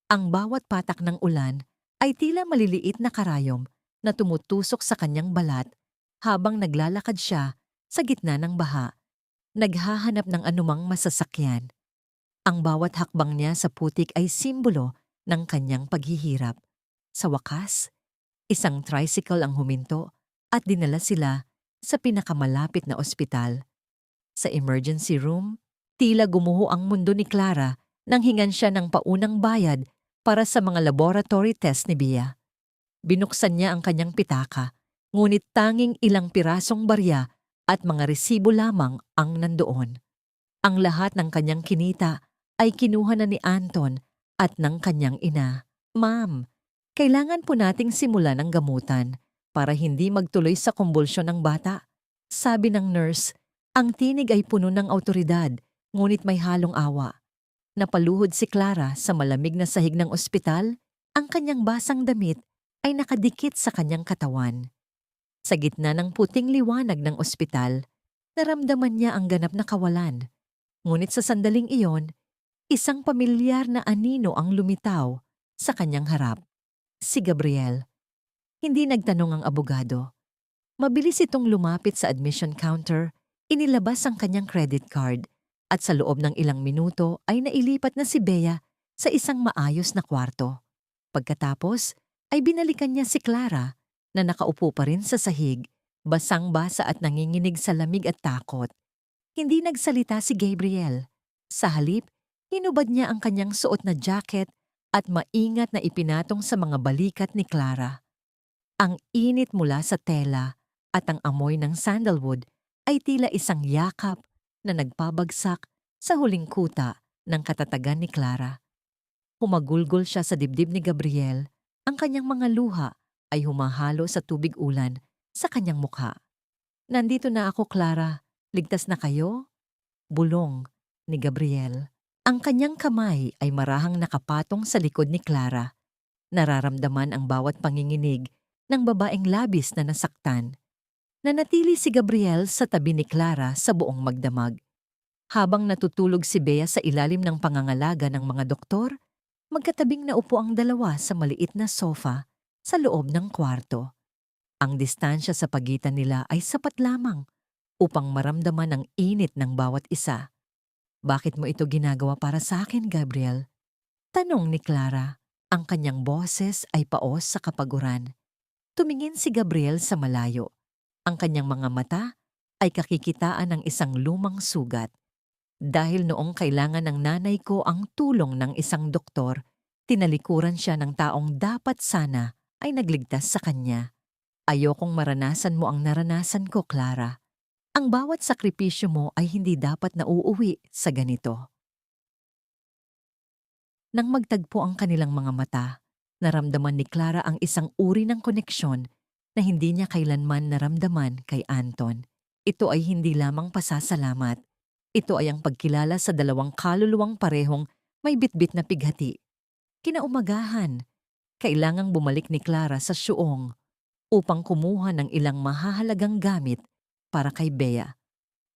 Ang bawat patak ng ulan ay tila maliliit na karayom na tumutusok sa kanyang balat habang naglalakad siya sa gitna ng baha, naghahanap ng anumang masasakyan. Ang bawat hakbang niya sa putik ay simbolo ng kanyang paghihirap. Sa wakas, isang tricycle ang huminto at dinala sila sa pinakamalapit na ospital. Sa emergency room, tila gumuho ang mundo ni Clara nang hingan siya ng paunang bayad para sa mga laboratory test ni Bea. Binuksan niya ang kanyang pitaka, ngunit tanging ilang pirasong barya at mga resibo lamang ang nandoon. Ang lahat ng kanyang kinita ay kinuha na ni Anton at ng kanyang ina. Ma'am, kailangan po nating simulan ang gamutan para hindi magtuloy sa kumbulsyon ng bata. Sabi ng nurse, ang tinig ay puno ng awtoridad, ngunit may halong awa. Napaluhod si Clara sa malamig na sahig ng ospital, ang kanyang basang damit ay nakadikit sa kanyang katawan. Sa gitna ng puting liwanag ng ospital, naramdaman niya ang ganap na kawalan. Ngunit sa sandaling iyon, isang pamilyar na anino ang lumitaw sa kanyang harap. Si Gabriel. Hindi nagtanong ang abogado. Mabilis itong lumapit sa admission counter, inilabas ang kanyang credit card At sa loob ng ilang minuto ay nailipat na si Bea sa isang maayos na kwarto. Pagkatapos ay binalikan niya si Clara na nakaupo pa rin sa sahig, basang-basa at nanginginig sa lamig at takot. Hindi nagsalita si Gabriel. Sa halip, hinubad niya ang kanyang suot na jacket at maingat na ipinatong sa mga balikat ni Clara. Ang init mula sa tela at ang amoy ng sandalwood ay tila isang yakap na nagpabagsak sa huling kuta ng katatagan ni Clara. Humagulgol siya sa dibdib ni Gabriel, ang kanyang mga luha ay humahalo sa tubig ulan sa kanyang mukha. "Nandito na ako, Clara. Ligtas na kayo?" Bulong ni Gabriel. Ang kanyang kamay ay marahang nakapatong sa likod ni Clara. Nararamdaman ang bawat panginginig ng babaeng labis na nasaktan. Nanatili si Gabriel sa tabi ni Clara sa buong magdamag. Habang natutulog si Bea sa ilalim ng pangangalaga ng mga doktor, magkatabing naupo ang dalawa sa maliit na sofa sa loob ng kwarto. Ang distansya sa pagitan nila ay sapat lamang upang maramdaman ang init ng bawat isa. "Bakit mo ito ginagawa para sa akin, Gabriel?" tanong ni Clara. Ang kanyang boses ay paos sa kapaguran. Tumingin si Gabriel sa malayo. Ang kanyang mga mata ay kakikitaan ng isang lumang sugat. "Dahil noong kailangan ng nanay ko ang tulong ng isang doktor, tinalikuran siya ng taong dapat sana ay nagligtas sa kanya. Ayokong maranasan mo ang naranasan ko, Clara. Ang bawat sakripisyo mo ay hindi dapat nauuwi sa ganito." Nang magtagpo ang kanilang mga mata, naramdaman ni Clara ang isang uri ng koneksyon na hindi niya kailanman naramdaman kay Anton. Ito ay hindi lamang pasasalamat. Ito ay ang pagkilala sa dalawang kaluluwang parehong may bitbit na pighati. Kinaumagahan, kailangang bumalik ni Clara sa syuong upang kumuha ng ilang mahahalagang gamit para kay Bea.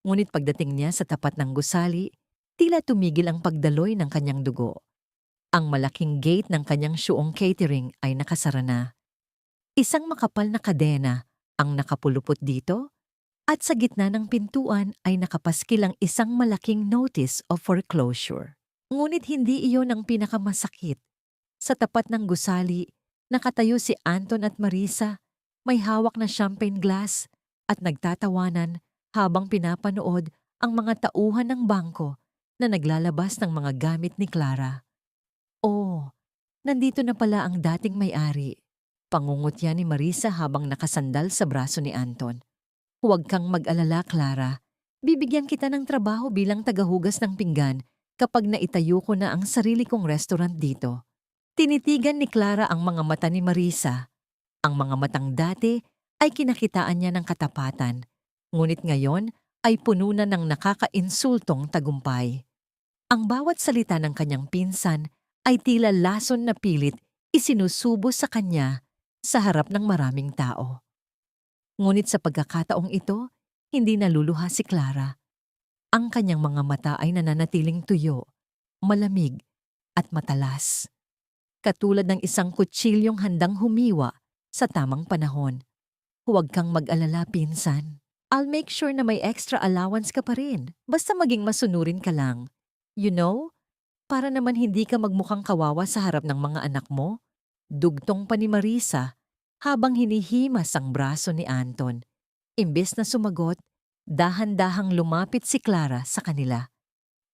Ngunit pagdating niya sa tapat ng gusali, tila tumigil ang pagdaloy ng kanyang dugo. Ang malaking gate ng kanyang syuong catering ay nakasara na. Isang makapal na kadena ang nakapulupot dito at sa gitna ng pintuan ay nakapaskil ang isang malaking notice of foreclosure. Ngunit hindi iyon ang pinakamasakit. Sa tapat ng gusali, nakatayo si Anton at Marisa, may hawak na champagne glass at nagtatawanan habang pinapanood ang mga tauhan ng bangko na naglalabas ng mga gamit ni Clara. "Oh, nandito na pala ang dating may-ari," pangungutya ni Marisa habang nakasandal sa braso ni Anton. "Huwag kang mag-alala, Clara. Bibigyan kita ng trabaho bilang tagahugas ng pinggan kapag naitayo ko na ang sarili kong restaurant dito." Tinitigan ni Clara ang mga mata ni Marisa. Ang mga matang dati ay kinakitaan niya ng katapatan, ngunit ngayon ay puno na ng nakakainsultong tagumpay. Ang bawat salita ng kanyang pinsan ay tila lason na pilit isinusubo sa kanya sa harap ng maraming tao. Ngunit sa pagkakataong ito, hindi naluluha si Clara. Ang kanyang mga mata ay nananatiling tuyo, malamig at matalas. Katulad ng isang kutsilyong handang humiwa sa tamang panahon. "Huwag kang mag-alala, pinsan. I'll make sure na may extra allowance ka pa rin. Basta maging masunurin ka lang. You know, para naman hindi ka magmukhang kawawa sa harap ng mga anak mo." Dugtong pa ni Marisa habang hinihimas ang braso ni Anton. Imbes na sumagot, dahan-dahang lumapit si Clara sa kanila.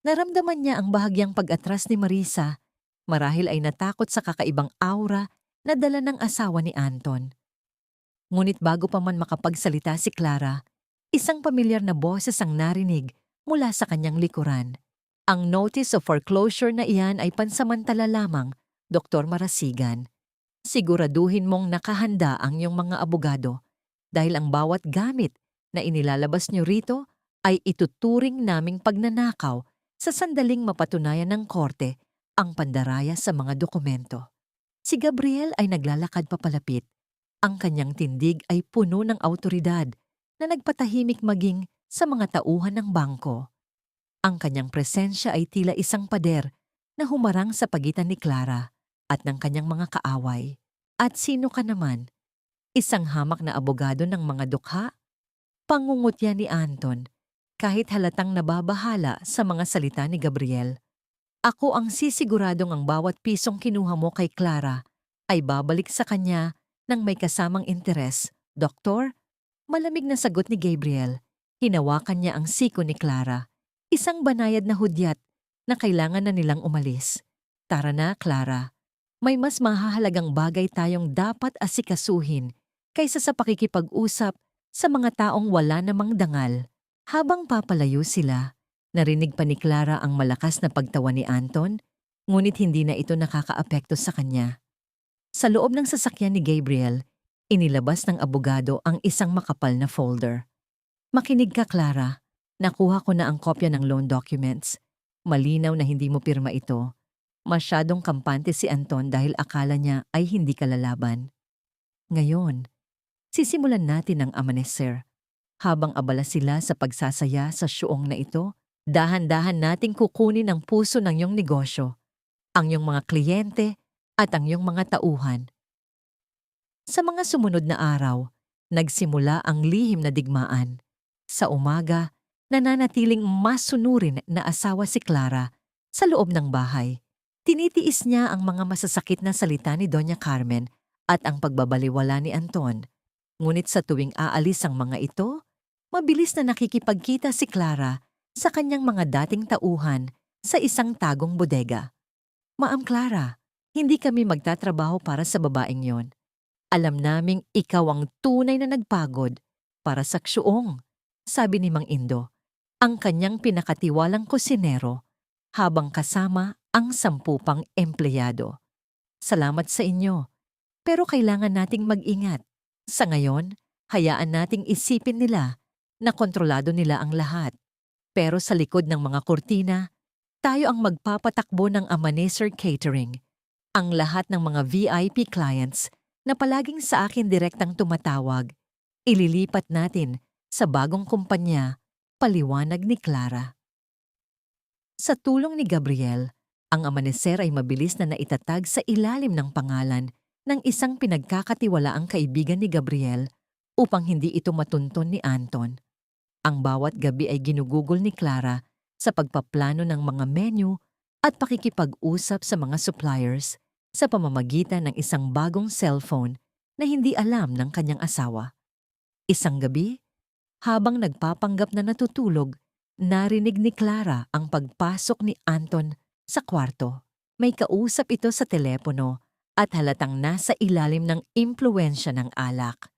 Naramdaman niya ang bahagyang pag-atras ni Marisa. Marahil ay natakot sa kakaibang aura na dala ng asawa ni Anton. Ngunit bago pa man makapagsalita si Clara, isang pamilyar na boses ang narinig mula sa kanyang likuran. "Ang notice of foreclosure na iyan ay pansamantala lamang, Dr. Marasigan. Siguraduhin mong nakahanda ang iyong mga abogado dahil ang bawat gamit na inilalabas niyo rito ay ituturing naming pagnanakaw sa sandaling mapatunayan ng korte ang pandaraya sa mga dokumento." Si Gabriel ay naglalakad papalapit. Ang kanyang tindig ay puno ng awtoridad na nagpatahimik maging sa mga tauhan ng bangko. Ang kanyang presensya ay tila isang pader na humarang sa pagitan ni Clara at ng kanyang mga kaaway. "At sino ka naman? Isang hamak na abogado ng mga dukha?" Pangungutya ni Anton. kahit halatang nababahala sa mga salita ni Gabriel. Ako ang sisiguradong ang bawat pisong kinuha mo kay Clara ay babalik sa kanya ng may kasamang interes. Doktor? Malamig na sagot ni Gabriel. Hinawakan niya ang siko ni Clara. Isang banayad na hudyat na kailangan na nilang umalis. Tara na, Clara. May mas mahahalagang bagay tayong dapat asikasuhin kaysa sa pakikipag-usap sa mga taong wala namang dangal. Habang papalayo sila, narinig pa ni Clara ang malakas na pagtawa ni Anton, ngunit hindi na ito nakakaapekto sa kanya. Sa loob ng sasakyan ni Gabriel, inilabas ng abogado ang isang makapal na folder. Makinig ka, Clara. Nakuha ko na ang kopya ng loan documents. Malinaw na hindi mo pirma ito. Masyadong kampante si Anton dahil akala niya ay hindi ka lalaban. Ngayon, sisimulan natin ang amanecer. Habang abala sila sa pagsasaya sa syuong na ito, dahan-dahan nating kukunin ang puso ng iyong negosyo, ang iyong mga kliyente at ang iyong mga tauhan. Sa mga sumunod na araw, nagsimula ang lihim na digmaan. Sa umaga, nananatiling masunurin na asawa si Clara sa loob ng bahay. Tinitiis niya ang mga masasakit na salita ni Doña Carmen at ang pagbabaliwala ni Anton. Ngunit sa tuwing aalis ang mga ito, mabilis na nakikipagkita si Clara sa kanyang mga dating tauhan sa isang tagong bodega. Ma'am Clara, hindi kami magtatrabaho para sa babaeng yon. Alam naming ikaw ang tunay na nagpagod para sa ksyuong, sabi ni Mang Indo, ang kanyang pinakatiwalang kusinero, habang kasama ang 10 pang empleyado. Salamat sa inyo, pero kailangan nating mag-ingat. Sa ngayon, hayaan nating isipin nila na kontrolado nila ang lahat. Pero sa likod ng mga kurtina, tayo ang magpapatakbo ng Amanecer Catering. Ang lahat ng mga VIP clients na palaging sa akin direktang tumatawag, ililipat natin sa bagong kumpanya, paliwanag ni Clara. Sa tulong ni Gabriel, ang Amanecer ay mabilis na naitatag sa ilalim ng pangalan ng isang pinagkakatiwalaang kaibigan ni Gabriel upang hindi ito matunton ni Anton. Ang bawat gabi ay ginugugol ni Clara sa pagpaplano ng mga menu at pakikipag-usap sa mga suppliers sa pamamagitan ng isang bagong cellphone na hindi alam ng kanyang asawa. Isang gabi, habang nagpapanggap na natutulog, narinig ni Clara ang pagpasok ni Anton sa kwarto. May kausap ito sa telepono at halatang nasa ilalim ng impluwensya ng alak.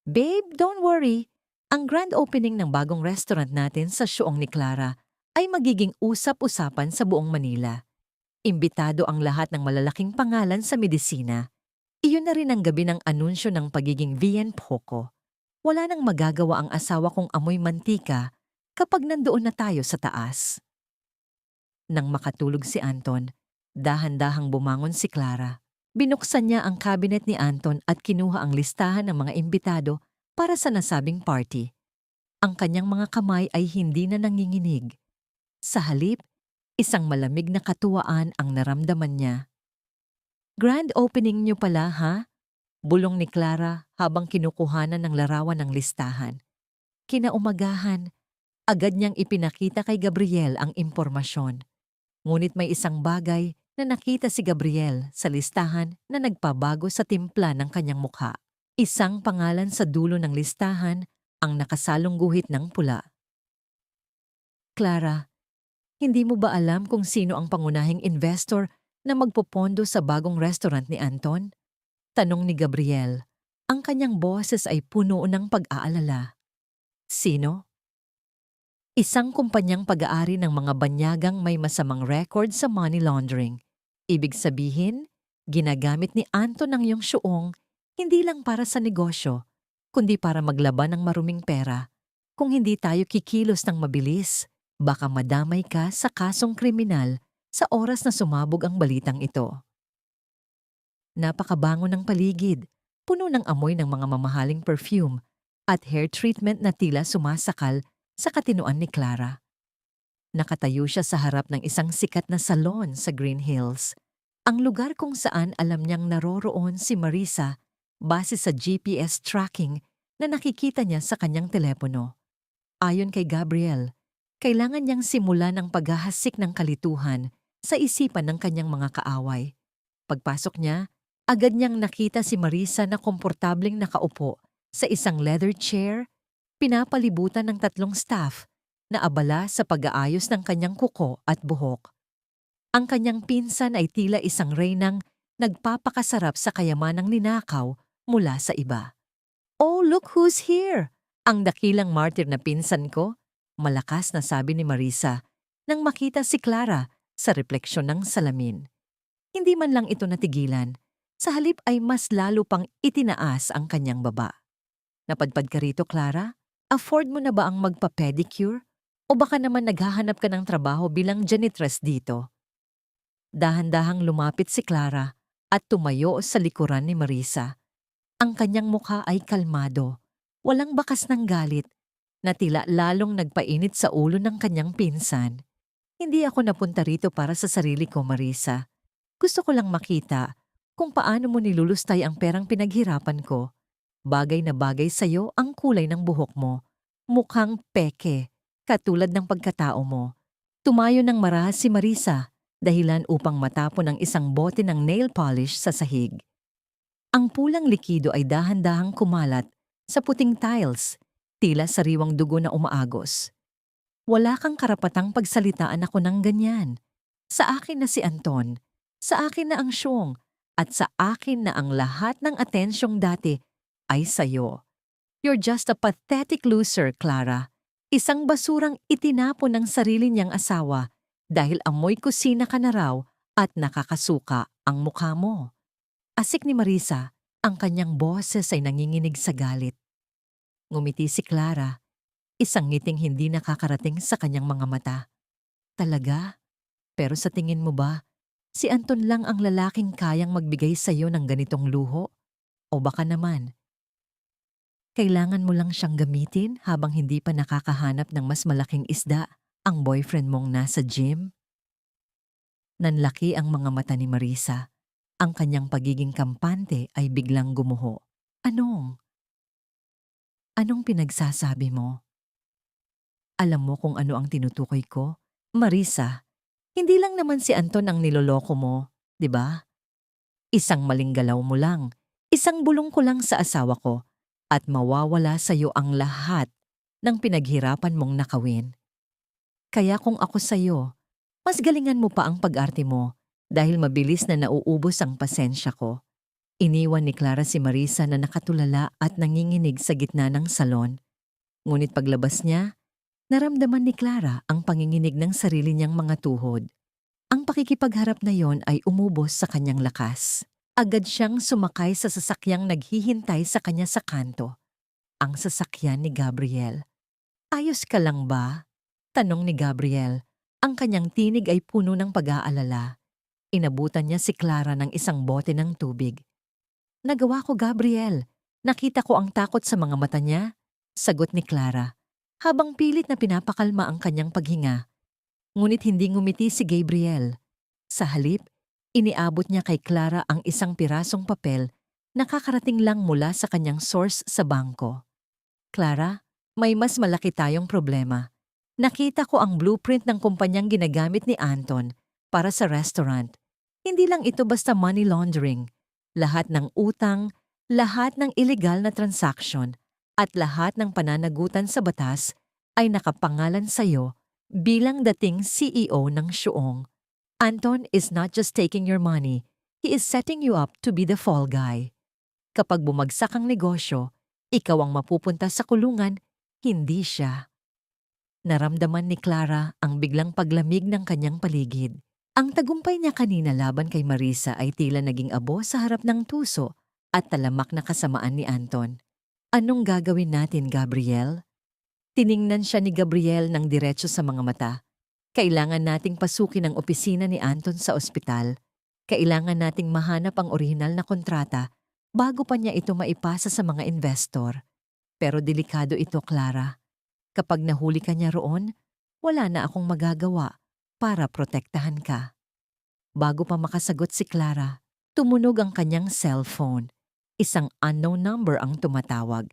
Babe, don't worry. Ang grand opening ng bagong restaurant natin sa syuong ni Clara ay magiging usap-usapan sa buong Manila. Imbitado ang lahat ng malalaking pangalan sa medisina. Iyon na rin ang gabi ng anunsyo ng pagiging Bien Poco. Wala nang magagawa ang asawa kong amoy mantika kapag nandoon na tayo sa taas. Nang makatulog si Anton, dahan-dahang bumangon si Clara. Binuksan niya ang cabinet ni Anton at kinuha ang listahan ng mga imbitado para sa nasabing party. Ang kanyang mga kamay ay hindi na nanginginig. Sa halip, isang malamig na katuwaan ang naramdaman niya. Grand opening niyo pala, ha? Bulong ni Clara habang kinukuhanan ng larawan ng listahan. Kinaumagahan, agad niyang ipinakita kay Gabriel ang impormasyon. Ngunit may isang bagay na nakita si Gabriel sa listahan na nagpabago sa timpla ng kanyang mukha. Isang pangalan sa dulo ng listahan ang nakasalong guhit ng pula. Clara, hindi mo ba alam kung sino ang pangunahing investor na magpopondo sa bagong restaurant ni Anton? Tanong ni Gabriel. Ang kanyang boses ay puno ng pag-aalala. Sino? Isang kumpanyang pag-aari ng mga banyagang may masamang record sa money laundering. Ibig sabihin, ginagamit ni Anton ang iyong syuong hindi lang para sa negosyo, kundi para maglaban ng maruming pera. Kung hindi tayo kikilos ng mabilis, baka madamay ka sa kasong kriminal sa oras na sumabog ang balitang ito. Napakabango ng paligid, puno ng amoy ng mga mamahaling perfume at hair treatment na tila sumasakal sa katinoan ni Clara. Nakatayo siya sa harap ng isang sikat na salon sa Green Hills, ang lugar kung saan alam niyang naroroon si Marisa base sa GPS tracking na nakikita niya sa kanyang telepono. Ayon kay Gabriel, Kailangan niyang simulan ang paghahasik ng kalituhan sa isipan ng kanyang mga kaaway. Pagpasok niya, agad niyang nakita si Marisa na komportableng nakaupo sa isang leather chair, pinapalibutan ng 3 staff na abala sa pag-aayos ng kanyang kuko at buhok. Ang kanyang pinsan ay tila isang reynang nagpapakasarap sa kayamanang ninakaw mula sa iba. "Oh, look who's here!" Ang dakilang martir na pinsan ko, malakas na sabi ni Marisa nang makita si Clara sa refleksyon ng salamin. Hindi man lang ito natigilan, sa halip ay mas lalo pang itinaas ang kanyang baba. "Napadpad ka rito, Clara? Afford mo na ba ang magpa-pedicure? O baka naman naghahanap ka ng trabaho bilang janitress dito?" Dahan-dahang lumapit si Clara at tumayo sa likuran ni Marisa. Ang kanyang mukha ay kalmado, walang bakas ng galit, na tila lalong nagpainit sa ulo ng kanyang pinsan. "Hindi ako napunta rito para sa sarili ko, Marisa. Gusto ko lang makita kung paano mo nilulustay ang perang pinaghirapan ko. Bagay na bagay sa'yo ang kulay ng buhok mo. Mukhang peke, katulad ng pagkatao mo." Tumayo ng marahas si Marisa, dahilan upang matapon ang isang bote ng nail polish sa sahig. Ang pulang likido ay dahan-dahang kumalat sa puting tiles, tila sariwang dugo na umaagos. "Wala kang karapatang pagsalitaan ako ng ganyan. Sa akin na si Anton, sa akin na ang Syong, at sa akin na ang lahat ng atensyong dati ay sayo. You're just a pathetic loser, Clara. Isang basurang itinapon ng sarili niyang asawa dahil amoy kusina ka na raw at nakakasuka ang mukha mo." Asik ni Marisa, ang kanyang boses ay nanginginig sa galit. Ngumiti si Clara, isang ngiting hindi nakakarating sa kanyang mga mata. "Talaga? Pero sa tingin mo ba, si Anton lang ang lalaking kayang magbigay sa'yo ng ganitong luho? O baka naman, kailangan mo lang siyang gamitin habang hindi pa nakakahanap ng mas malaking isda ang boyfriend mong nasa gym?" Nanlaki ang mga mata ni Marisa. Ang kanyang pagiging kampante ay biglang gumuho. "Anong? Anong pinagsasabi mo? Alam mo kung ano ang tinutukoy ko? Marisa, hindi lang naman si Anton ang niloloko mo, di ba? Isang maling galaw mo lang, isang bulong ko lang sa asawa ko, at mawawala sa iyo ang lahat ng pinaghirapan mong nakawin. Kaya kung ako sa iyo, mas galingan mo pa ang pag-arte mo dahil mabilis na nauubos ang pasensya ko." Iniwan ni Clara si Marisa na nakatulala at nanginginig sa gitna ng salon. Ngunit paglabas niya, naramdaman ni Clara ang panginginig ng sarili niyang mga tuhod. Ang pakikipagharap na yon ay umubos sa kanyang lakas. Agad siyang sumakay sa sasakyang naghihintay sa kanya sa kanto. Ang sasakyan ni Gabriel. "Ayos ka lang ba?" tanong ni Gabriel. Ang kanyang tinig ay puno ng pag-aalala. Inabutan niya si Clara ng isang bote ng tubig. "Nagawa ko, Gabriel. Nakita ko ang takot sa mga mata niya," sagot ni Clara, habang pilit na pinapakalma ang kanyang paghinga. Ngunit hindi ngumiti si Gabriel. Sa halip, iniabot niya kay Clara ang isang pirasong papel na kakarating lang mula sa kanyang source sa bangko. "Clara, may mas malaki tayong problema. Nakita ko ang blueprint ng kumpanyang ginagamit ni Anton para sa restaurant. Hindi lang ito basta money laundering. Lahat ng utang, lahat ng illegal na transaction, at lahat ng pananagutan sa batas ay nakapangalan sa'yo bilang dating CEO ng Syong. Anton is not just taking your money, he is setting you up to be the fall guy. Kapag bumagsak ang negosyo, ikaw ang mapupunta sa kulungan, hindi siya." Naramdaman ni Clara ang biglang paglamig ng kanyang paligid. Ang tagumpay niya kanina laban kay Marisa ay tila naging abo sa harap ng tuso at talamak na kasamaan ni Anton. "Anong gagawin natin, Gabriel?" Tiningnan siya ni Gabriel ng diretso sa mga mata. "Kailangan nating pasukin ang opisina ni Anton sa ospital. Kailangan nating mahanap ang orihinal na kontrata bago pa niya ito maipasa sa mga investor. Pero delikado ito, Clara. Kapag nahuli ka niya roon, wala na akong magagawa para protektahan ka." Bago pa makasagot si Clara, tumunog ang kanyang cellphone. Isang unknown number ang tumatawag.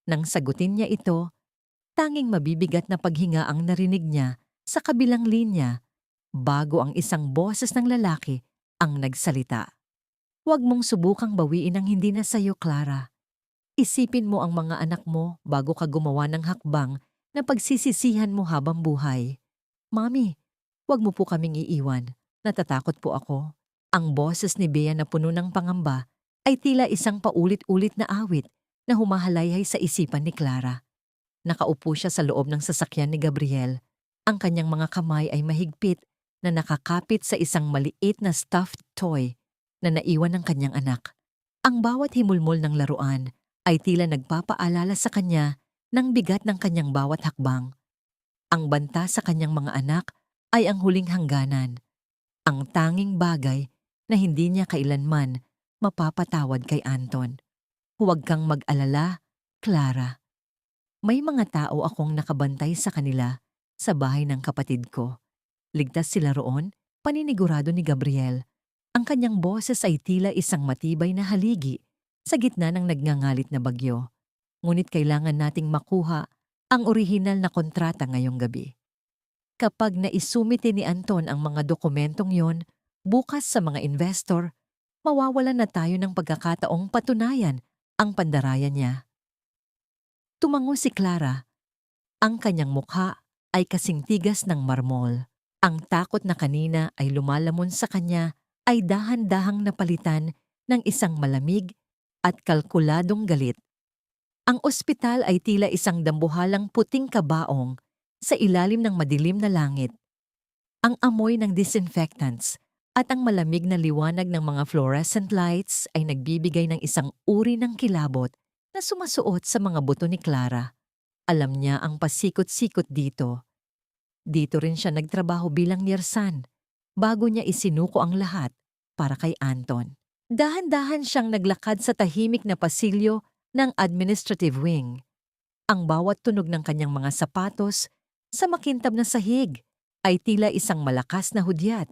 Nang sagutin niya ito, Tanging mabibigat na paghinga ang narinig niya sa kabilang linya bago ang isang boses ng lalaki ang nagsalita. Huwag mong subukang bawiin ang hindi na sa'yo, Clara. Isipin mo ang mga anak mo bago ka gumawa ng hakbang na pagsisisihan mo habang buhay. Mami, huwag mo po kaming iiwan. Natatakot po ako. Ang boses ni Bea na puno ng pangamba ay tila isang paulit-ulit na awit na humahalayhay sa isipan ni Clara. Nakaupo siya sa loob ng sasakyan ni Gabriel. Ang kanyang mga kamay ay mahigpit na nakakapit sa isang maliit na stuffed toy na naiwan ng kanyang anak. Ang bawat himulmol ng laruan ay tila nagpapaalala sa kanya ng bigat ng kanyang bawat hakbang. Ang banta sa kanyang mga anak ay ang huling hangganan, ang tanging bagay na hindi niya kailanman mapapatawad kay Anton. Huwag kang mag-alala, Clara. May mga tao akong nakabantay sa kanila sa bahay ng kapatid ko. Ligtas sila roon, paninigurado ni Gabriel. Ang kanyang boses ay tila isang matibay na haligi sa gitna ng nagngangalit na bagyo. Ngunit kailangan nating makuha ang orihinal na kontrata ngayong gabi. Kapag naisumite ni Anton ang mga dokumentong yon, bukas sa mga investor, mawawalan na tayo ng pagkakataong patunayan ang pandaraya niya. Tumango si Clara. Ang kanyang mukha ay kasing tigas ng marmol. Ang takot na kanina ay lumalamon sa kanya ay dahan-dahang napalitan ng isang malamig at kalkuladong galit. Ang ospital ay tila isang dambuhalang puting kabaong sa ilalim ng madilim na langit. Ang amoy ng disinfectants at ang malamig na liwanag ng mga fluorescent lights ay nagbibigay ng isang uri ng kilabot na sumasuot sa mga buto ni Clara. Alam niya ang pasikot-sikot dito. Dito rin siya nagtrabaho bilang niyersan bago niya isinuko ang lahat para kay Anton. Dahan-dahan siyang naglakad sa tahimik na pasilyo ng administrative wing. Ang bawat tunog ng kanyang mga sapatos sa makintab na sahig ay tila isang malakas na hudyat.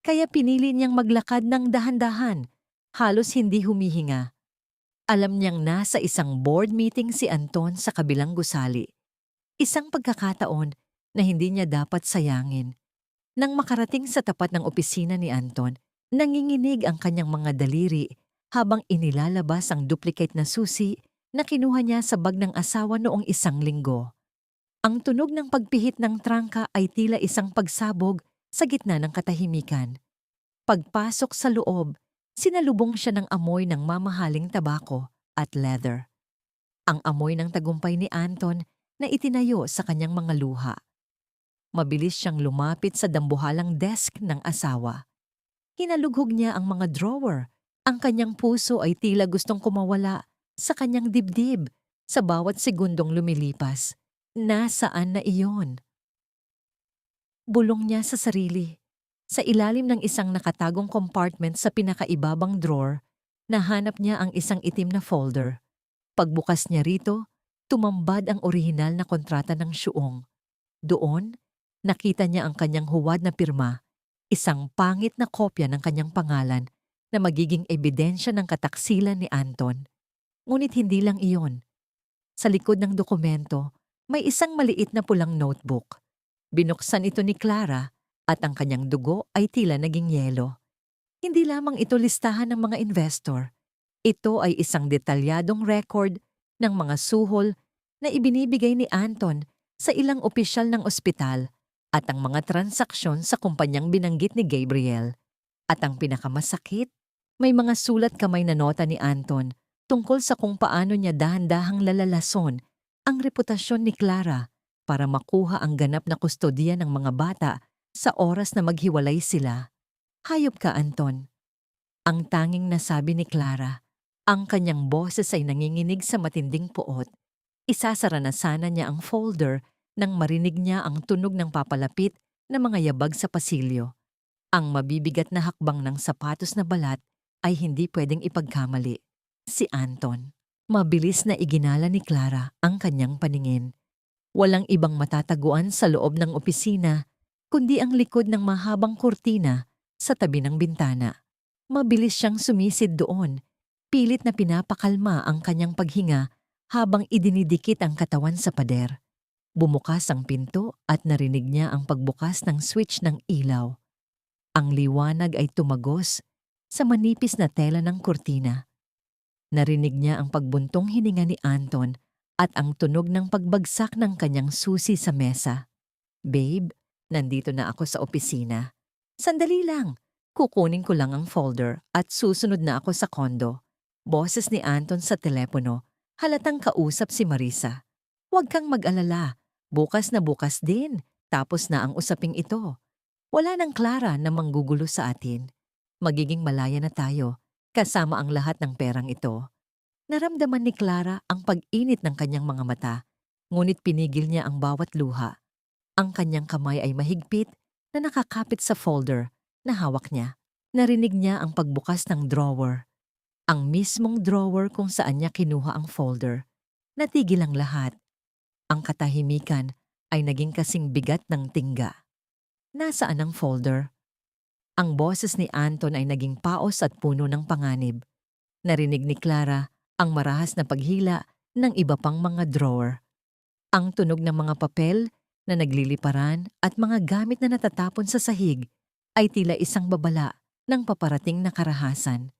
Kaya pinili niyang maglakad ng dahan-dahan, halos hindi humihinga. Alam niyang nasa isang board meeting si Anton sa kabilang gusali. Isang pagkakataon na hindi niya dapat sayangin. Nang makarating sa tapat ng opisina ni Anton, nanginginig ang kanyang mga daliri habang inilalabas ang duplicate na susi na kinuha niya sa bag ng asawa noong 1 linggo. Ang tunog ng pagpihit ng trangka ay tila isang pagsabog sa gitna ng katahimikan. Pagpasok sa loob, sinalubong siya ng amoy ng mamahaling tabako at leather. Ang amoy ng tagumpay ni Anton na itinayo sa kanyang mga luha. Mabilis siyang lumapit sa dambuhalang desk ng asawa. Hinalughog niya ang mga drawer. Ang kanyang puso ay tila gustong kumawala sa kanyang dibdib sa bawat segundong lumilipas. Nasaan na iyon? Bulong niya sa sarili. Sa ilalim ng isang nakatagong compartment sa pinakaibabang drawer, nahanap niya ang isang itim na folder. Pagbukas niya rito, tumambad ang orihinal na kontrata ng Shuong. Doon, nakita niya ang kanyang huwad na pirma, isang pangit na kopya ng kanyang pangalan na magiging ebidensya ng kataksilan ni Anton. Ngunit hindi lang iyon. Sa likod ng dokumento, may isang maliit na pulang notebook. Binuksan ito ni Clara at ang kanyang dugo ay tila naging yelo. Hindi lamang ito listahan ng mga investor. Ito ay isang detalyadong record ng mga suhol na ibinibigay ni Anton sa ilang opisyal ng ospital at ang mga transaksyon sa kumpanyang binanggit ni Gabriel. At ang pinakamasakit, may mga sulat kamay na nota ni Anton tungkol sa kung paano niya dahan-dahang lalalason ang reputasyon ni Clara para makuha ang ganap na kustodiya ng mga bata sa oras na maghiwalay sila. Hayop ka, Anton. Ang tanging nasabi ni Clara. Ang kanyang boses ay nanginginig sa matinding puot. Isasara na sana niya ang folder nang marinig niya ang tunog ng papalapit na mga yabag sa pasilyo. Ang mabibigat na hakbang ng sapatos na balat ay hindi pwedeng ipagkamali. Si Anton. Mabilis na iginala ni Clara ang kanyang paningin. Walang ibang matataguan sa loob ng opisina kundi ang likod ng mahabang kurtina sa tabi ng bintana. Mabilis siyang sumisid doon, pilit na pinapakalma ang kanyang paghinga habang idinidikit ang katawan sa pader. Bumukas ang pinto at narinig niya ang pagbukas ng switch ng ilaw. Ang liwanag ay tumagos sa manipis na tela ng kurtina. Narinig niya ang pagbuntong hininga ni Anton at ang tunog ng pagbagsak ng kanyang susi sa mesa. "Babe, nandito na ako sa opisina. Sandali lang, kukunin ko lang ang folder at susunod na ako sa kondo." Boses ni Anton sa telepono, halatang kausap si Marisa. "Huwag kang mag-alala, bukas na bukas din, tapos na ang usaping ito. Wala nang Clara na manggugulo sa atin. Magiging malaya na tayo, kasama ang lahat ng perang ito." Naramdaman ni Clara ang pag-init ng kanyang mga mata, ngunit pinigil niya ang bawat luha. Ang kanyang kamay ay mahigpit na nakakapit sa folder na hawak niya. Narinig niya ang pagbukas ng drawer. Ang mismong drawer kung saan niya kinuha ang folder. Natigil ang lahat. Ang katahimikan ay naging kasing bigat ng tingga. Nasaan ang folder? Ang boses ni Anton ay naging paos at puno ng panganib. Narinig ni Clara ang marahas na paghila ng iba pang mga drawer. Ang tunog ng mga papel na nagliliparan at mga gamit na natatapon sa sahig ay tila isang babala ng paparating na karahasan.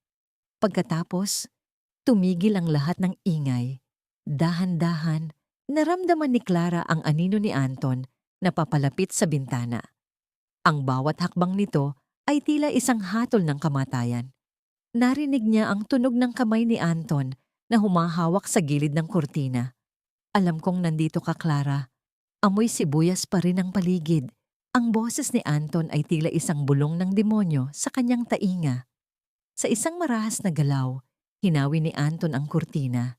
Pagkatapos, tumigil ang lahat ng ingay. Dahan-dahan, naramdaman ni Clara ang anino ni Anton na papalapit sa bintana. Ang bawat hakbang nito ay tila isang hatol ng kamatayan. Narinig niya ang tunog ng kamay ni Anton na humahawak sa gilid ng kurtina. "Alam kong nandito ka, Clara. Amoy sibuyas pa rin ang paligid." Ang boses ni Anton ay tila isang bulong ng demonyo sa kanyang tainga. Sa isang marahas na galaw, hinawi ni Anton ang kurtina.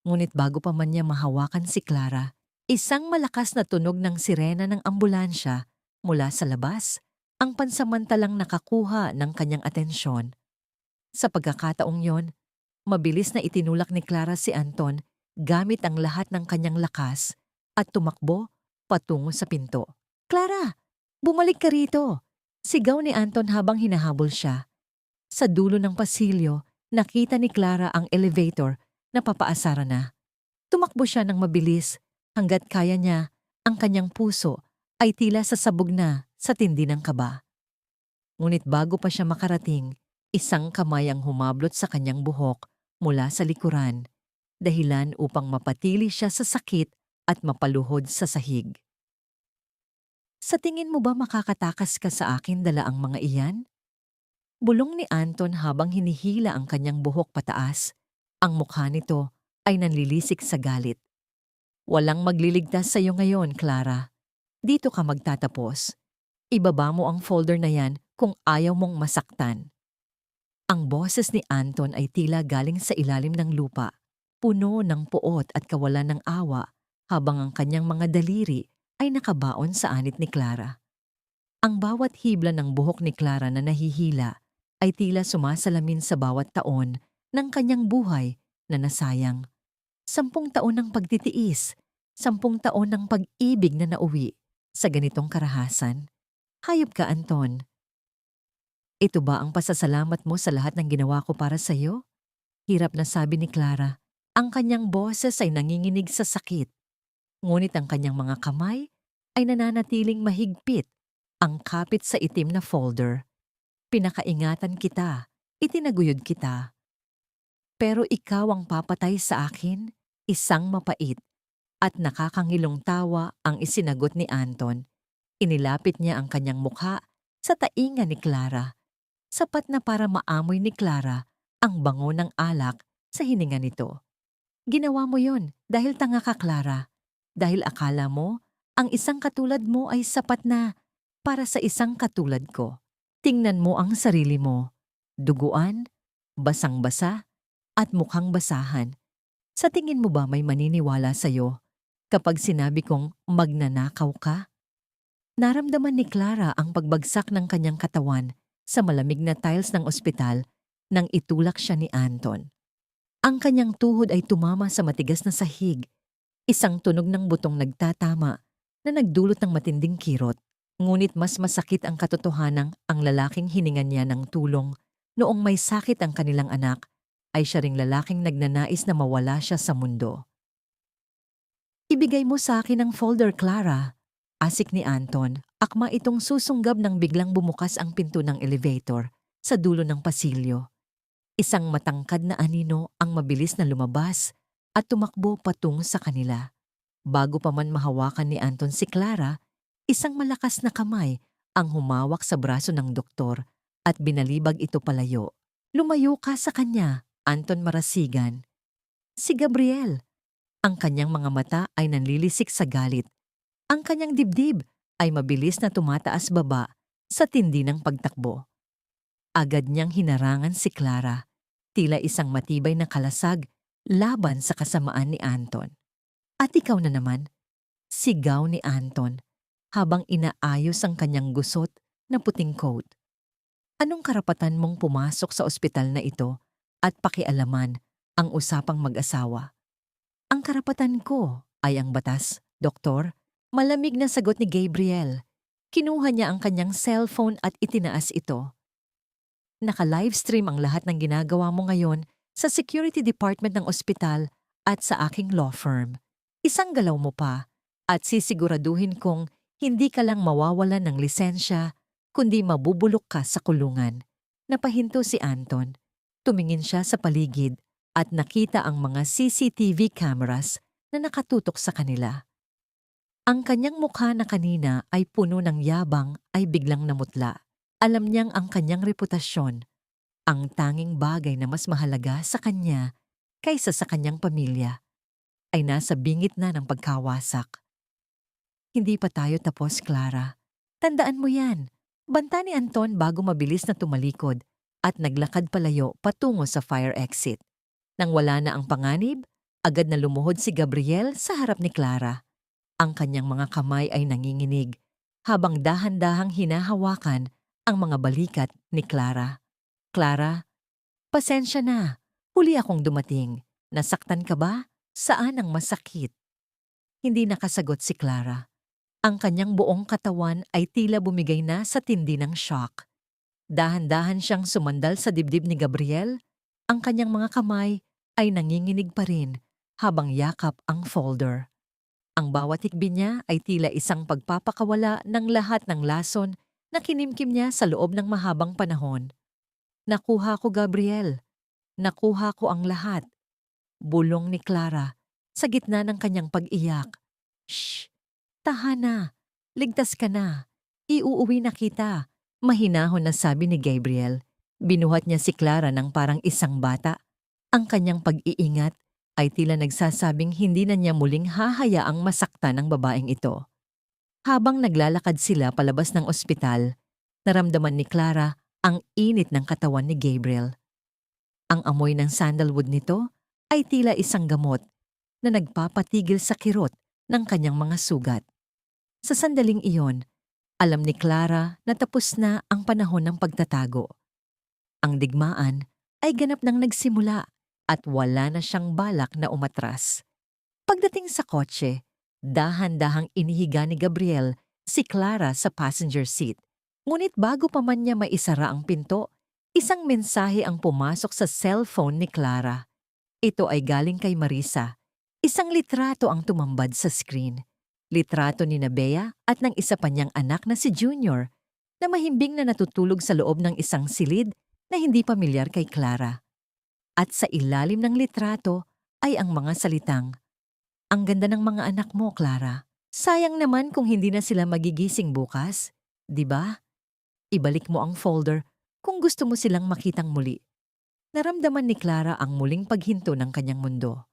Ngunit bago pa man niya mahawakan si Clara, isang malakas na tunog ng sirena ng ambulansya mula sa labas ang pansamantalang nakakuha ng kanyang atensyon. Sa pagkakataong yon, mabilis na itinulak ni Clara si Anton gamit ang lahat ng kanyang lakas at tumakbo patungo sa pinto. "Clara, bumalik ka rito!" Sigaw ni Anton habang hinahabol siya. Sa dulo ng pasilyo, nakita ni Clara ang elevator na papaasara na. Tumakbo siya ng mabilis hanggat kaya niya. Ang kanyang puso ay tila sasabog na sa tindi ng kaba. Ngunit bago pa siya makarating, isang kamay ang humablot sa kanyang buhok mula sa likuran, dahilan upang mapatili siya sa sakit at mapaluhod sa sahig. "Sa tingin mo ba makakatakas ka sa akin dala ang mga iyan?" Bulong ni Anton habang hinihila ang kanyang buhok pataas. Ang mukha nito ay nanlilisik sa galit. "Walang magliligtas sa iyo ngayon, Clara. Dito ka magtatapos. Ibaba mo ang folder na yan kung ayaw mong masaktan." Ang boses ni Anton ay tila galing sa ilalim ng lupa, puno ng puot at kawalan ng awa, habang ang kanyang mga daliri ay nakabaon sa anit ni Clara. Ang bawat hibla ng buhok ni Clara na nahihila ay tila sumasalamin sa bawat taon ng kanyang buhay na nasayang. 10 taon ng pagtitiis, 10 taon ng pag-ibig na nauwi sa ganitong karahasan. Hayop ka, Anton. "Ito ba ang pasasalamat mo sa lahat ng ginawa ko para sa iyo?" Hirap na sabi ni Clara. Ang kanyang boses ay nanginginig sa sakit. Ngunit ang kanyang mga kamay ay nananatiling mahigpit, ang kapit sa itim na folder. "Pinakaingatan kita, itinaguyod kita. Pero ikaw ang papatay sa akin?" Isang mapait at nakakangilong tawa ang isinagot ni Anton. Inilapit niya ang kanyang mukha sa tainga ni Clara. Sapat na para maamoy ni Clara ang bango ng alak sa hininga nito. "Ginawa mo yon dahil tanga ka, Clara. Dahil akala mo ang isang katulad mo ay sapat na para sa isang katulad ko. Tingnan mo ang sarili mo. Duguan, basang-basa, at mukhang basahan. Sa tingin mo ba may maniniwala sa'yo kapag sinabi kong magnanakaw ka?" Naramdaman ni Clara ang pagbagsak ng kanyang katawan sa malamig na tiles ng ospital nang itulak siya ni Anton. Ang kanyang tuhod ay tumama sa matigas na sahig, isang tunog ng butong nagtatama na nagdulot ng matinding kirot. Ngunit mas masakit ang katotohanang ang lalaking hiningan niya ng tulong noong may sakit ang kanilang anak ay siya ring lalaking nagnanais na mawala siya sa mundo. Ibigay mo sa akin ang folder, Clara. Asik ni Anton, akma itong susunggab nang biglang bumukas ang pinto ng elevator sa dulo ng pasilyo. Isang matangkad na anino ang mabilis na lumabas at tumakbo patung sa kanila. Bago pa man mahawakan ni Anton si Clara, isang malakas na kamay ang humawak sa braso ng doktor at binalibag ito palayo. Lumayo ka sa kanya, Anton marasigan. Si Gabriel. Ang kanyang mga mata ay nanlilisik sa galit. Ang kanyang dibdib ay mabilis na tumataas baba sa tindi ng pagtakbo. Agad niyang hinarangan si Clara, tila isang matibay na kalasag laban sa kasamaan ni Anton. At ikaw na naman, sigaw ni Anton habang inaayos ang kanyang gusot na puting coat. Anong karapatan mong pumasok sa ospital na ito at pakialaman ang usapang mag-asawa? Ang karapatan ko ay ang batas, doktor. Malamig na sagot ni Gabriel. Kinuha niya ang kanyang cellphone at itinaas ito. Naka-livestream ang lahat ng ginagawa mo ngayon sa security department ng ospital at sa aking law firm. Isang galaw mo pa at sisiguraduhin kong hindi ka lang mawawalan ng lisensya kundi mabubulok ka sa kulungan. Napahinto si Anton. Tumingin siya sa paligid at nakita ang mga CCTV cameras na nakatutok sa kanila. Ang kanyang mukha na kanina ay puno ng yabang ay biglang namutla. Alam niyang ang kanyang reputasyon, ang tanging bagay na mas mahalaga sa kanya kaysa sa kanyang pamilya, ay nasa bingit na ng pagkawasak. Hindi pa tayo tapos, Clara. Tandaan mo yan. Banta ni Anton bago mabilis na tumalikod at naglakad palayo patungo sa fire exit. Nang wala na ang panganib, agad na lumuhod si Gabriel sa harap ni Clara. Ang kanyang mga kamay ay nanginginig habang dahan-dahang hinahawakan ang mga balikat ni Clara. Clara, pasensya na. Huli akong dumating. Nasaktan ka ba? Saan ang masakit? Hindi nakasagot si Clara. Ang kanyang buong katawan ay tila bumigay na sa tindi ng shock. Dahan-dahan siyang sumandal sa dibdib ni Gabriel. Ang kanyang mga kamay ay nanginginig pa rin habang yakap ang folder. Ang bawat hikbi niya ay tila isang pagpapakawala ng lahat ng lason na kinimkim niya sa loob ng mahabang panahon. Nakuha ko, Gabriel. Nakuha ko ang lahat. Bulong ni Clara sa gitna ng kanyang pag-iyak. Shh! Tahan na. Ligtas ka na. Iuuwi na kita. Mahinahon na sabi ni Gabriel. Binuhat niya si Clara ng parang isang bata. Ang kanyang pag-iingat ay tila nagsasabing hindi na niya muling hahayaang masaktan ng babaeng ito. Habang naglalakad sila palabas ng ospital, naramdaman ni Clara ang init ng katawan ni Gabriel. Ang amoy ng sandalwood nito ay tila isang gamot na nagpapatigil sa kirot ng kanyang mga sugat. Sa sandaling iyon, alam ni Clara na tapos na ang panahon ng pagtatago. Ang digmaan ay ganap nang nagsimula at wala na siyang balak na umatras. Pagdating sa kotse, dahan-dahang inihiga ni Gabriel si Clara sa passenger seat. Ngunit bago pa man niya maisara ang pinto, isang mensahe ang pumasok sa cellphone ni Clara. Ito ay galing kay Marisa. Isang litrato ang tumambad sa screen. Litrato ni Bea at ng isa pa niyang anak na si Junior na mahimbing na natutulog sa loob ng isang silid na hindi pamilyar kay Clara. At sa ilalim ng litrato ay ang mga salitang, "Ang ganda ng mga anak mo, Clara. Sayang naman kung hindi na sila magigising bukas. Di ba? Ibalik mo ang folder kung gusto mo silang makitang muli." Naramdaman ni Clara ang muling paghinto ng kanyang mundo.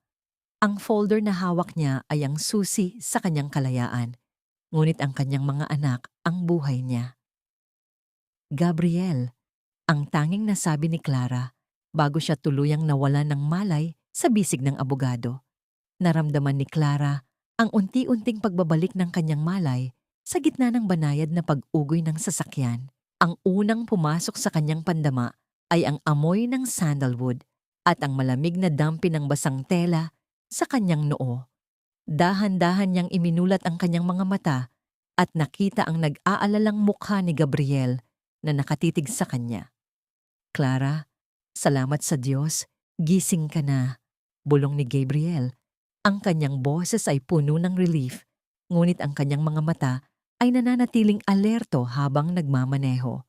Ang folder na hawak niya ay ang susi sa kanyang kalayaan, ngunit ang kanyang mga anak ang buhay niya. Gabriel, ang tanging nasabi ni Clara bago siya tuluyang nawalan ng malay sa bisig ng abogado. Naramdaman ni Clara ang unti-unting pagbabalik ng kanyang malay sa gitna ng banayad na pag-ugoy ng sasakyan. Ang unang pumasok sa kanyang pandama ay ang amoy ng sandalwood at ang malamig na dampi ng basang tela sa kanyang noo. Dahan-dahan niyang iminulat ang kanyang mga mata at nakita ang nag-aalalang mukha ni Gabriel na nakatitig sa kanya. "Clara, salamat sa Diyos, gising ka na," bulong ni Gabriel. Ang kanyang boses ay puno ng relief, ngunit ang kanyang mga mata ay nananatiling alerto habang nagmamaneho.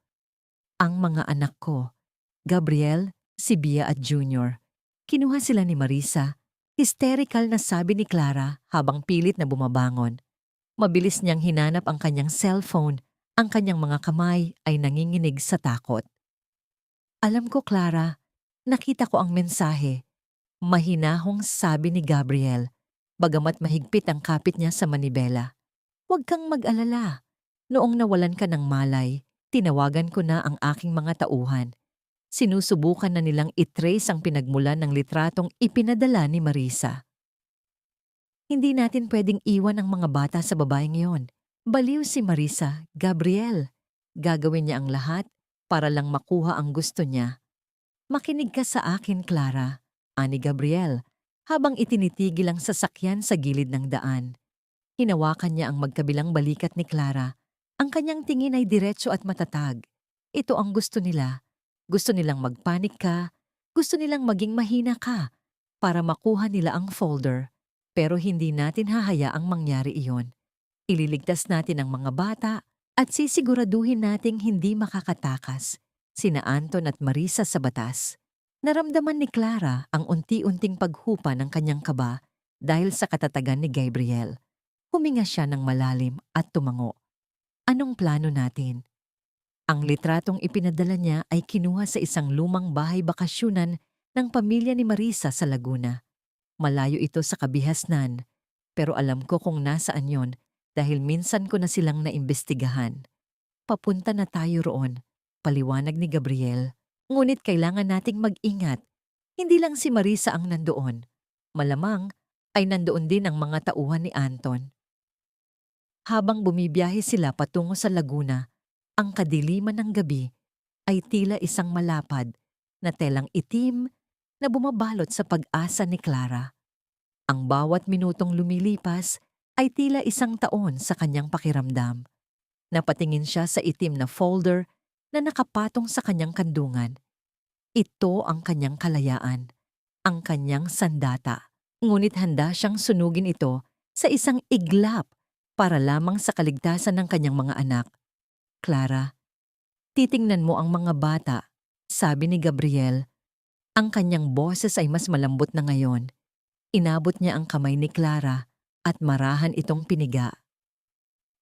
Ang mga anak ko, Gabriel, si Bia at Junior. Kinuha sila ni Marisa. Hysterical na sabi ni Clara habang pilit na bumabangon. Mabilis niyang hinanap ang kanyang cellphone. Ang kanyang mga kamay ay nanginginig sa takot. Alam ko, Clara, nakita ko ang mensahe. Mahinahong sabi ni Gabriel, bagamat mahigpit ang kapit niya sa manibela. Huwag kang mag-alala. Noong nawalan ka ng malay, tinawagan ko na ang aking mga tauhan. Sinusubukan na nilang itrace ang pinagmulan ng litratong ipinadala ni Marisa. Hindi natin pwedeng iwan ang mga bata sa babaeng yon. Baliw si Marisa, Gabriel. Gagawin niya ang lahat para lang makuha ang gusto niya. Makinig ka sa akin, Clara, ani Gabriel, habang itinitigil ang sasakyan sa gilid ng daan. Hinawakan niya ang magkabilang balikat ni Clara. Ang kanyang tingin ay diretso at matatag. Ito ang gusto nila. Gusto nilang magpanik ka. Gusto nilang maging mahina ka para makuha nila ang folder. Pero hindi natin hahayaang mangyari iyon. Ililigtas natin ang mga bata at sisiguraduhin nating hindi makakatakas sina Anton at Marisa sa batas. Naramdaman ni Clara ang unti-unting paghupa ng kanyang kaba dahil sa katatagan ni Gabriel. Huminga siya ng malalim at tumango. Anong plano natin? Ang litratong ipinadala niya ay kinuha sa isang lumang bahay bakasyunan ng pamilya ni Marisa sa Laguna. Malayo ito sa kabihasnan, pero alam ko kung nasaan yon dahil minsan ko na silang naimbestigahan. Papunta na tayo roon, paliwanag ni Gabriel. Ngunit kailangan nating mag-ingat. Hindi lang si Marisa ang nandoon. Malamang ay nandoon din ang mga tauhan ni Anton. Habang bumibiyahe sila patungo sa Laguna, ang kadiliman ng gabi ay tila isang malapad na telang itim na bumabalot sa pag-asa ni Clara. Ang bawat minutong lumilipas ay tila isang taon sa kanyang pakiramdam. Napatingin siya sa itim na folder na nakapatong sa kanyang kandungan. Ito ang kanyang kalayaan, ang kanyang sandata. Ngunit handa siyang sunugin ito sa isang iglap para lamang sa kaligtasan ng kanyang mga anak. Clara, titingnan mo ang mga bata, sabi ni Gabriel. Ang kanyang boses ay mas malambot na ngayon. Inabot niya ang kamay ni Clara at marahan itong piniga.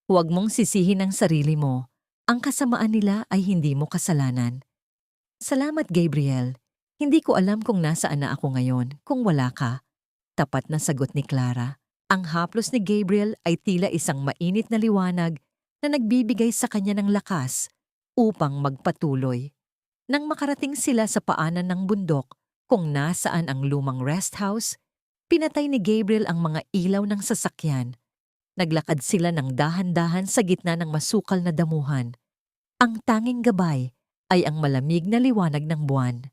Huwag mong sisihin ang sarili mo. Ang kasamaan nila ay hindi mo kasalanan. Salamat, Gabriel. Hindi ko alam kung nasaan na ako ngayon kung wala ka. Tapat na sagot ni Clara. Ang haplos ni Gabriel ay tila isang mainit na liwanag na nagbibigay sa kanya ng lakas upang magpatuloy. Nang makarating sila sa paanan ng bundok kung nasaan ang lumang rest house, pinatay ni Gabriel ang mga ilaw ng sasakyan. Naglakad sila ng dahan-dahan sa gitna ng masukal na damuhan. Ang tanging gabay ay ang malamig na liwanag ng buwan.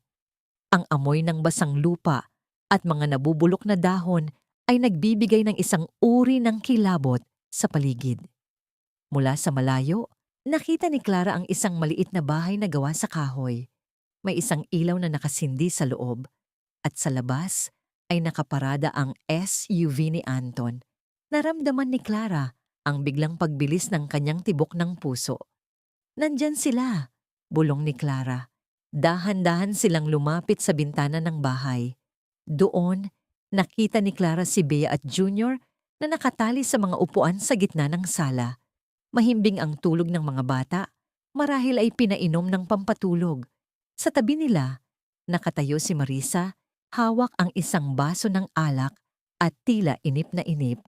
Ang amoy ng basang lupa at mga nabubulok na dahon ay nagbibigay ng isang uri ng kilabot sa paligid. Mula sa malayo, nakita ni Clara ang isang maliit na bahay na gawa sa kahoy. May isang ilaw na nakasindi sa loob at sa labas ay nakaparada ang SUV ni Anton. Naramdaman ni Clara ang biglang pagbilis ng kanyang tibok ng puso. Nandyan sila, bulong ni Clara. Dahan-dahan silang lumapit sa bintana ng bahay. Doon, nakita ni Clara si Bea at Junior na nakatali sa mga upuan sa gitna ng sala. Mahimbing ang tulog ng mga bata, marahil ay pinainom ng pampatulog. Sa tabi nila, nakatayo si Marisa, hawak ang isang baso ng alak at tila inip na inip.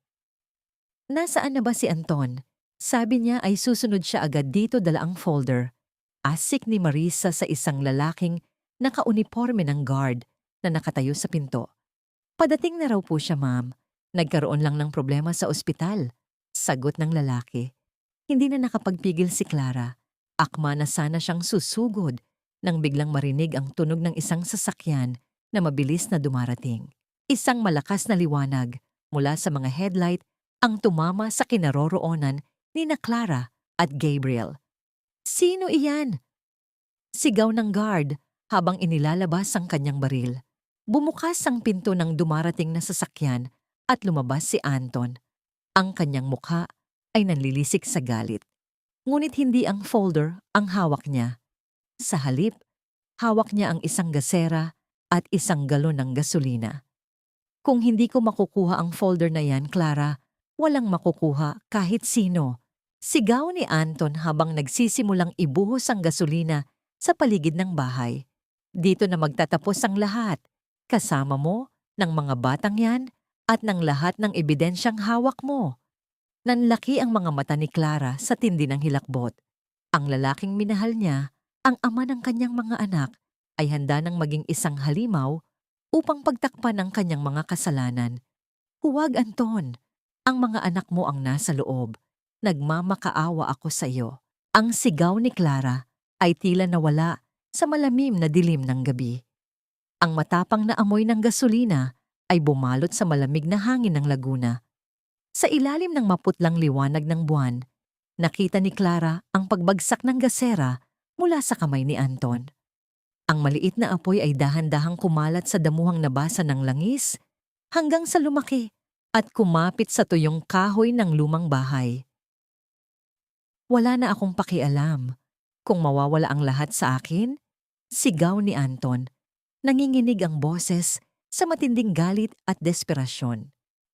Nasaan na ba si Anton? Sabi niya ay susunod siya agad dito dala ang folder. Asik ni Marisa sa isang lalaking nakauniporme ng guard na nakatayo sa pinto. Padating na raw po siya, ma'am. Nagkaroon lang ng problema sa ospital. Sagot ng lalaki. Hindi na nakapagpigil si Clara. Akma na sana siyang susugod nang biglang marinig ang tunog ng isang sasakyan na mabilis na dumarating. Isang malakas na liwanag mula sa mga headlight ang tumama sa kinaroroonan ni na Clara at Gabriel. Sino iyan? Sigaw ng guard habang inilalabas ang kanyang baril. Bumukas ang pinto ng dumarating na sasakyan at lumabas si Anton. Ang kanyang mukha ay nanlilisik sa galit. Ngunit hindi ang folder ang hawak niya. Sa halip, hawak niya ang isang gasera at isang galon ng gasolina. Kung hindi ko makukuha ang folder na yan, Clara, walang makukuha kahit sino. Sigaw ni Anton habang nagsisimulang ibuhos ang gasolina sa paligid ng bahay. Dito na magtatapos ang lahat, kasama mo, ng mga batang yan, at ng lahat ng ebidensyang hawak mo. Nanlaki ang mga mata ni Clara sa tindi ng hilakbot. Ang lalaking minahal niya, ang ama ng kanyang mga anak, ay handa nang maging isang halimaw upang pagtakpan ang kanyang mga kasalanan. Huwag, Anton. Ang mga anak mo ang nasa loob. Nagmamakaawa ako sa iyo. Ang sigaw ni Clara ay tila nawala sa malamim na dilim ng gabi. Ang matapang na amoy ng gasolina ay bumalot sa malamig na hangin ng Laguna. Sa ilalim ng maputlang liwanag ng buwan, nakita ni Clara ang pagbagsak ng gasera mula sa kamay ni Anton. Ang maliit na apoy ay dahan-dahang kumalat sa damuhang nabasa ng langis hanggang sa lumaki at kumapit sa tuyong kahoy ng lumang bahay. Wala na akong pakialam. Kung mawawala ang lahat sa akin, sigaw ni Anton. Nanginginig ang boses sa matinding galit at desperasyon.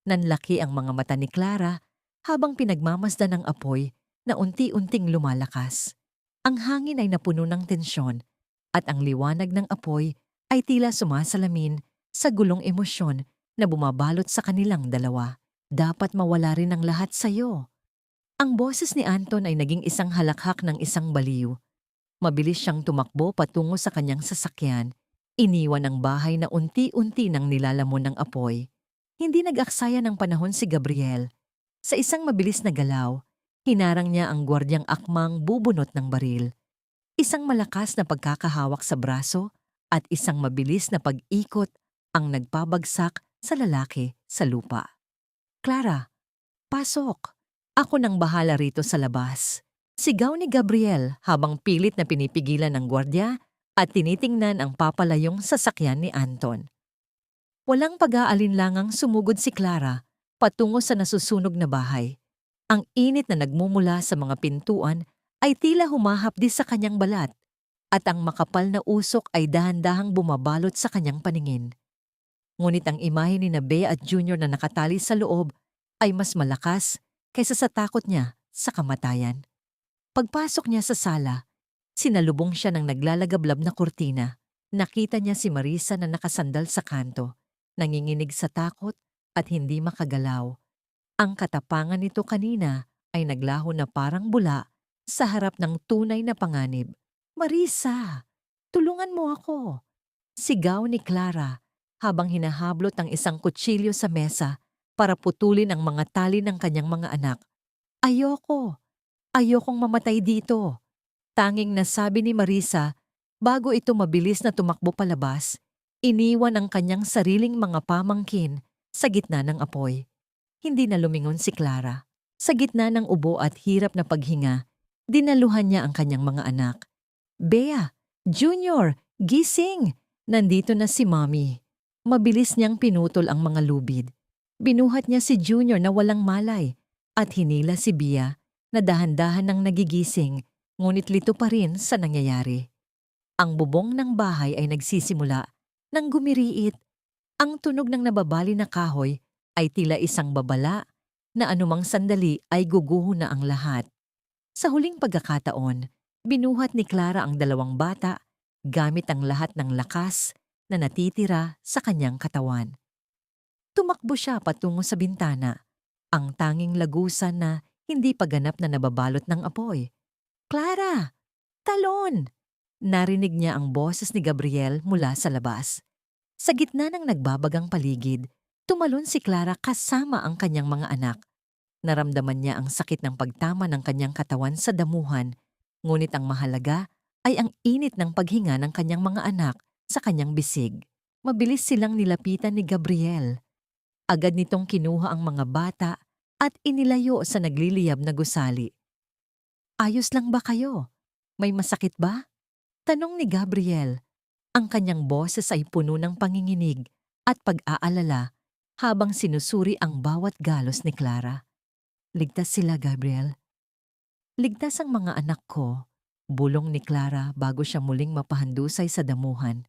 Nanlaki ang mga mata ni Clara habang pinagmamasdan ng apoy na unti-unting lumalakas. Ang hangin ay napuno ng tensyon at ang liwanag ng apoy ay tila sumasalamin sa gulong emosyon na bumabalot sa kanilang dalawa. Dapat mawala rin ang lahat sa iyo. Ang boses ni Anton ay naging isang halakhak ng isang baliw. Mabilis siyang tumakbo patungo sa kanyang sasakyan. Iniwan ang bahay na unti-unti nang nilalamon ng apoy. Hindi nag-aksaya ng panahon si Gabriel. Sa isang mabilis na galaw, hinarang niya ang gwardyang akmang bubunot ng baril. Isang malakas na pagkakahawak sa braso at isang mabilis na pag-ikot ang nagpabagsak sa lalaki sa lupa. Clara, pasok! Ako nang bahala rito sa labas. Sigaw ni Gabriel habang pilit na pinipigilan ng gwardya at tinitingnan ang papalayong sasakyan ni Anton. Walang pag-aalinlangang sumugod si Clara patungo sa nasusunog na bahay. Ang init na nagmumula sa mga pintuan ay tila humahapdi sa kanyang balat at ang makapal na usok ay dahan-dahang bumabalot sa kanyang paningin. Ngunit ang imahe ni Bea at Junior na nakatali sa loob ay mas malakas kaysa sa takot niya sa kamatayan. Pagpasok niya sa sala, sinalubong siya ng naglalagablab na kurtina. Nakita niya si Marisa na nakasandal sa kanto, nanginginig sa takot at hindi makagalaw. Ang katapangan nito kanina ay naglaho na parang bula sa harap ng tunay na panganib. Marisa, tulungan mo ako! Sigaw ni Clara habang hinahablot ang isang kutsilyo sa mesa para putulin ang mga tali ng kanyang mga anak. Ayoko! Ayokong mamatay dito! Tanging nasabi ni Marisa bago ito mabilis na tumakbo palabas, iniwan ang kanyang sariling mga pamangkin sa gitna ng apoy. Hindi na lumingon si Clara. Sa gitna ng ubo at hirap na paghinga, dinaluhan niya ang kanyang mga anak. Bea, Junior, gising! Nandito na si Mommy. Mabilis niyang pinutol ang mga lubid. Binuhat niya si Junior na walang malay at hinila si Bea na dahan-dahan nang nagigising ngunit lito pa rin sa nangyayari. Ang bubong ng bahay ay nagsisimula nang gumiriit. Ang tunog ng nababali na kahoy ay tila isang babala na anumang sandali ay guguho na ang lahat. Sa huling pagkakataon, binuhat ni Clara ang dalawang bata gamit ang lahat ng lakas na natitira sa kanyang katawan. Tumakbo siya patungo sa bintana, ang tanging lagusan na hindi pa ganap na nababalot ng apoy. Clara! Talon! Narinig niya ang boses ni Gabriel mula sa labas. Sa gitna ng nagbabagang paligid, tumalon si Clara kasama ang kanyang mga anak. Naramdaman niya ang sakit ng pagtama ng kanyang katawan sa damuhan, ngunit ang mahalaga ay ang init ng paghinga ng kanyang mga anak sa kanyang bisig. Mabilis silang nilapitan ni Gabriel. Agad nitong kinuha ang mga bata at inilayo sa nagliliyab na gusali. Ayos lang ba kayo? May masakit ba? Tanong ni Gabriel. Ang kanyang boses ay puno ng panginginig at pag-aalala habang sinusuri ang bawat galos ni Clara. Ligtas sila, Gabriel. Ligtas ang mga anak ko, bulong ni Clara bago siya muling mapahandusay sa damuhan.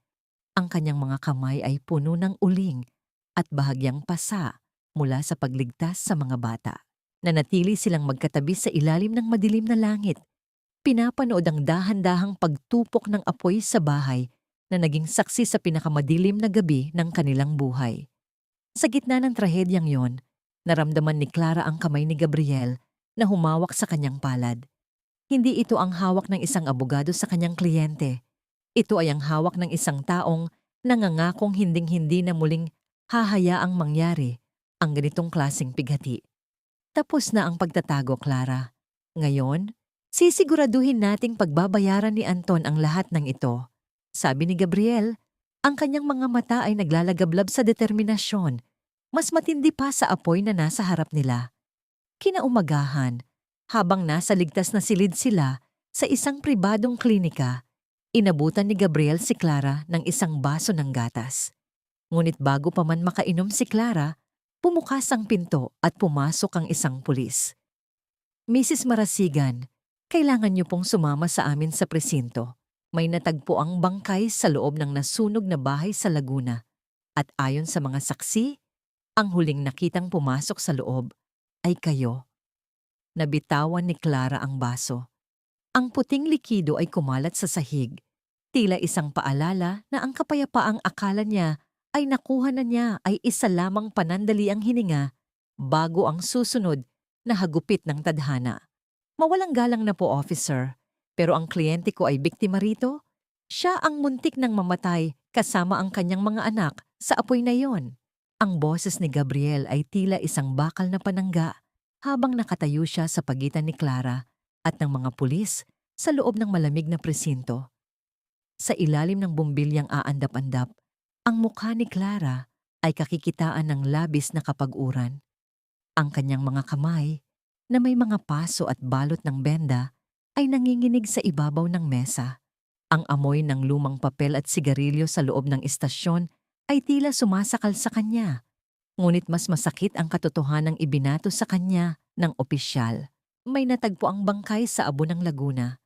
Ang kanyang mga kamay ay puno ng uling at bahagyang pasa mula sa pagligtas sa mga bata. Nanatili silang magkatabi sa ilalim ng madilim na langit. Pinapanood ang dahan-dahang pagtupok ng apoy sa bahay na naging saksi sa pinakamadilim na gabi ng kanilang buhay. Sa gitna ng trahedyang yon, naramdaman ni Clara ang kamay ni Gabriel na humawak sa kanyang palad. Hindi ito ang hawak ng isang abogado sa kanyang kliyente. Ito ay ang hawak ng isang taong nangangakong hinding-hindi na muling hahayaang mangyari ang ganitong klaseng pighati. Tapos na ang pagtatago, Clara. Ngayon, sisiguraduhin nating pagbabayaran ni Anton ang lahat ng ito. Sabi ni Gabriel, ang kanyang mga mata ay naglalagablab sa determinasyon, mas matindi pa sa apoy na nasa harap nila. Kinaumagahan, habang nasa ligtas na silid sila sa isang pribadong klinika, inabutan ni Gabriel si Clara ng isang baso ng gatas. Ngunit bago pa man makainom si Clara, pumukas ang pinto at pumasok ang isang pulis. Mrs. Marasigan, kailangan niyo pong sumama sa amin sa presinto. May natagpo ang bangkay sa loob ng nasunog na bahay sa Laguna. At ayon sa mga saksi, ang huling nakitang pumasok sa loob ay kayo. Nabitawan ni Clara ang baso. Ang puting likido ay kumalat sa sahig. Tila isang paalala na ang kapayapaang akala niya ay nakuha na niya ay isa lamang panandaliang hininga bago ang susunod na hagupit ng tadhana. Mawalang galang na po, officer, pero ang kliyente ko ay biktima rito. Siya ang muntik ng mamatay kasama ang kanyang mga anak sa apoy na yon. Ang boses ni Gabriel ay tila isang bakal na panangga habang nakatayo siya sa pagitan ni Clara at ng mga pulis sa loob ng malamig na presinto. Sa ilalim ng bumbilyang aandap-andap, ang mukha ni Clara ay kakikitaan ng labis na kapag-uran. Ang kanyang mga kamay, na may mga paso at balot ng benda, ay nanginginig sa ibabaw ng mesa. Ang amoy ng lumang papel at sigarilyo sa loob ng istasyon ay tila sumasakal sa kanya. Ngunit mas masakit ang katotohanang ibinato sa kanya ng opisyal. May natagpo ang bangkay sa abo ng Laguna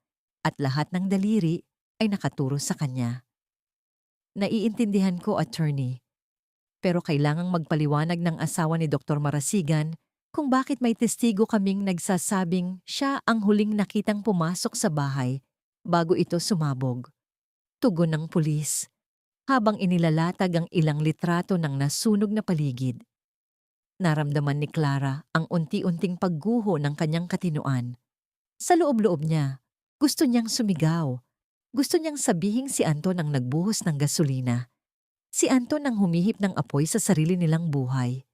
at lahat ng daliri ay nakaturo sa kanya. Naiintindihan ko, attorney, pero kailangang magpaliwanag ng asawa ni Dr. Marasigan kung bakit may testigo kaming nagsasabing siya ang huling nakitang pumasok sa bahay bago ito sumabog. Tugon ng pulis habang inilalatag ang ilang litrato ng nasunog na paligid. Naramdaman ni Clara ang unti-unting pagguho ng kanyang katinoan. Sa loob-loob niya, gusto niyang sumigaw. Gusto niyang sabihing si Anton ang nagbuhos ng gasolina. Si Anton ang humihip ng apoy sa sarili nilang buhay.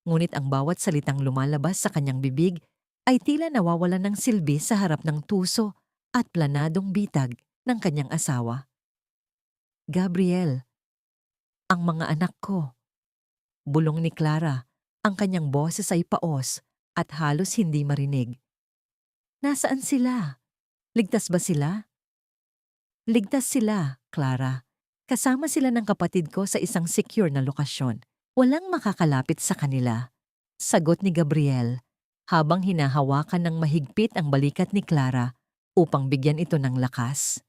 Ngunit ang bawat salitang lumalabas sa kanyang bibig ay tila nawawalan ng silbi sa harap ng tuso at planadong bitag ng kanyang asawa. Gabriel, ang mga anak ko. Bulong ni Clara, ang kanyang boses ay paos at halos hindi marinig. Nasaan sila? Ligtas ba sila? Ligtas sila, Clara. Kasama sila ng kapatid ko sa isang secure na lokasyon. Walang makakalapit sa kanila. Sagot ni Gabriel, habang hinahawakan ng mahigpit ang balikat ni Clara upang bigyan ito ng lakas.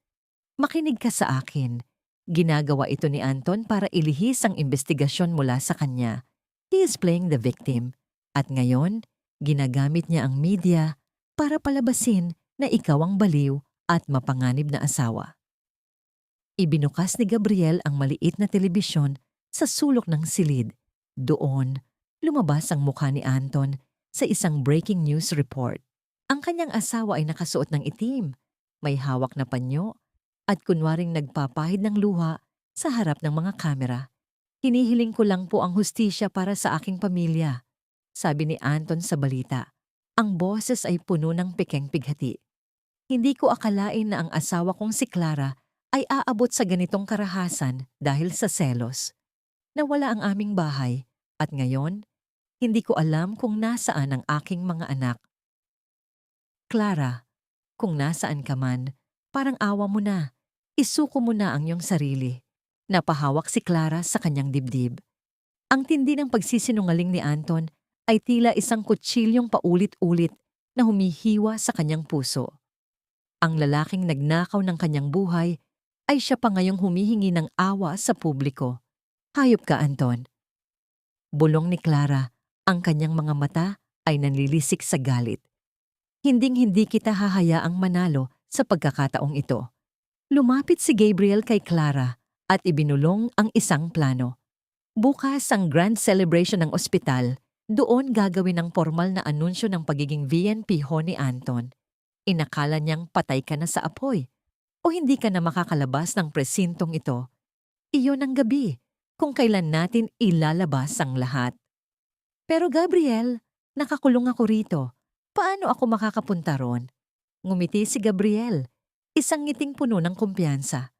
Makinig ka sa akin. Ginagawa ito ni Anton para ilihis ang investigasyon mula sa kanya. He is playing the victim. At ngayon, ginagamit niya ang media para palabasin na ikaw ang baliw at mapanganib na asawa. Ibinukas ni Gabriel ang maliit na telebisyon sa sulok ng silid. Doon, lumabas ang mukha ni Anton sa isang breaking news report. Ang kanyang asawa ay nakasuot ng itim, may hawak na panyo, at kunwaring nagpapahid ng luha sa harap ng mga kamera. Hinihiling ko lang po ang hustisya para sa aking pamilya, sabi ni Anton sa balita. Ang boses ay puno ng pikeng pighati. Hindi ko akalain na ang asawa kong si Clara ay aabot sa ganitong karahasan dahil sa selos. Nawala ang aming bahay at ngayon, hindi ko alam kung nasaan ang aking mga anak. Clara, kung nasaan ka man, parang awa mo na. Isuko mo na ang iyong sarili. Napahawak si Clara sa kanyang dibdib. Ang tindi ng pagsisinungaling ni Anton ay tila isang kutsilyong paulit-ulit na humihiwa sa kanyang puso. Ang lalaking nagnakaw ng kanyang buhay ay siya pa ngayong humihingi ng awa sa publiko. Hayop ka, Anton. Bulong ni Clara, ang kanyang mga mata ay nanlilisik sa galit. Hinding-hindi kita hahayaang manalo sa pagkakataong ito. Lumapit si Gabriel kay Clara at ibinulong ang isang plano. Bukas ang grand celebration ng ospital, doon gagawin ang formal na anunsyo ng pagiging VNP ho ni Anton. Inakala niyang patay ka na sa apoy o hindi ka na makakalabas ng presintong ito. Iyon ang gabi kung kailan natin ilalabas ang lahat. Pero Gabriel, nakakulong ako rito. Paano ako makakapunta ron? Ngumiti si Gabriel, isang ngiting puno ng kumpiyansa.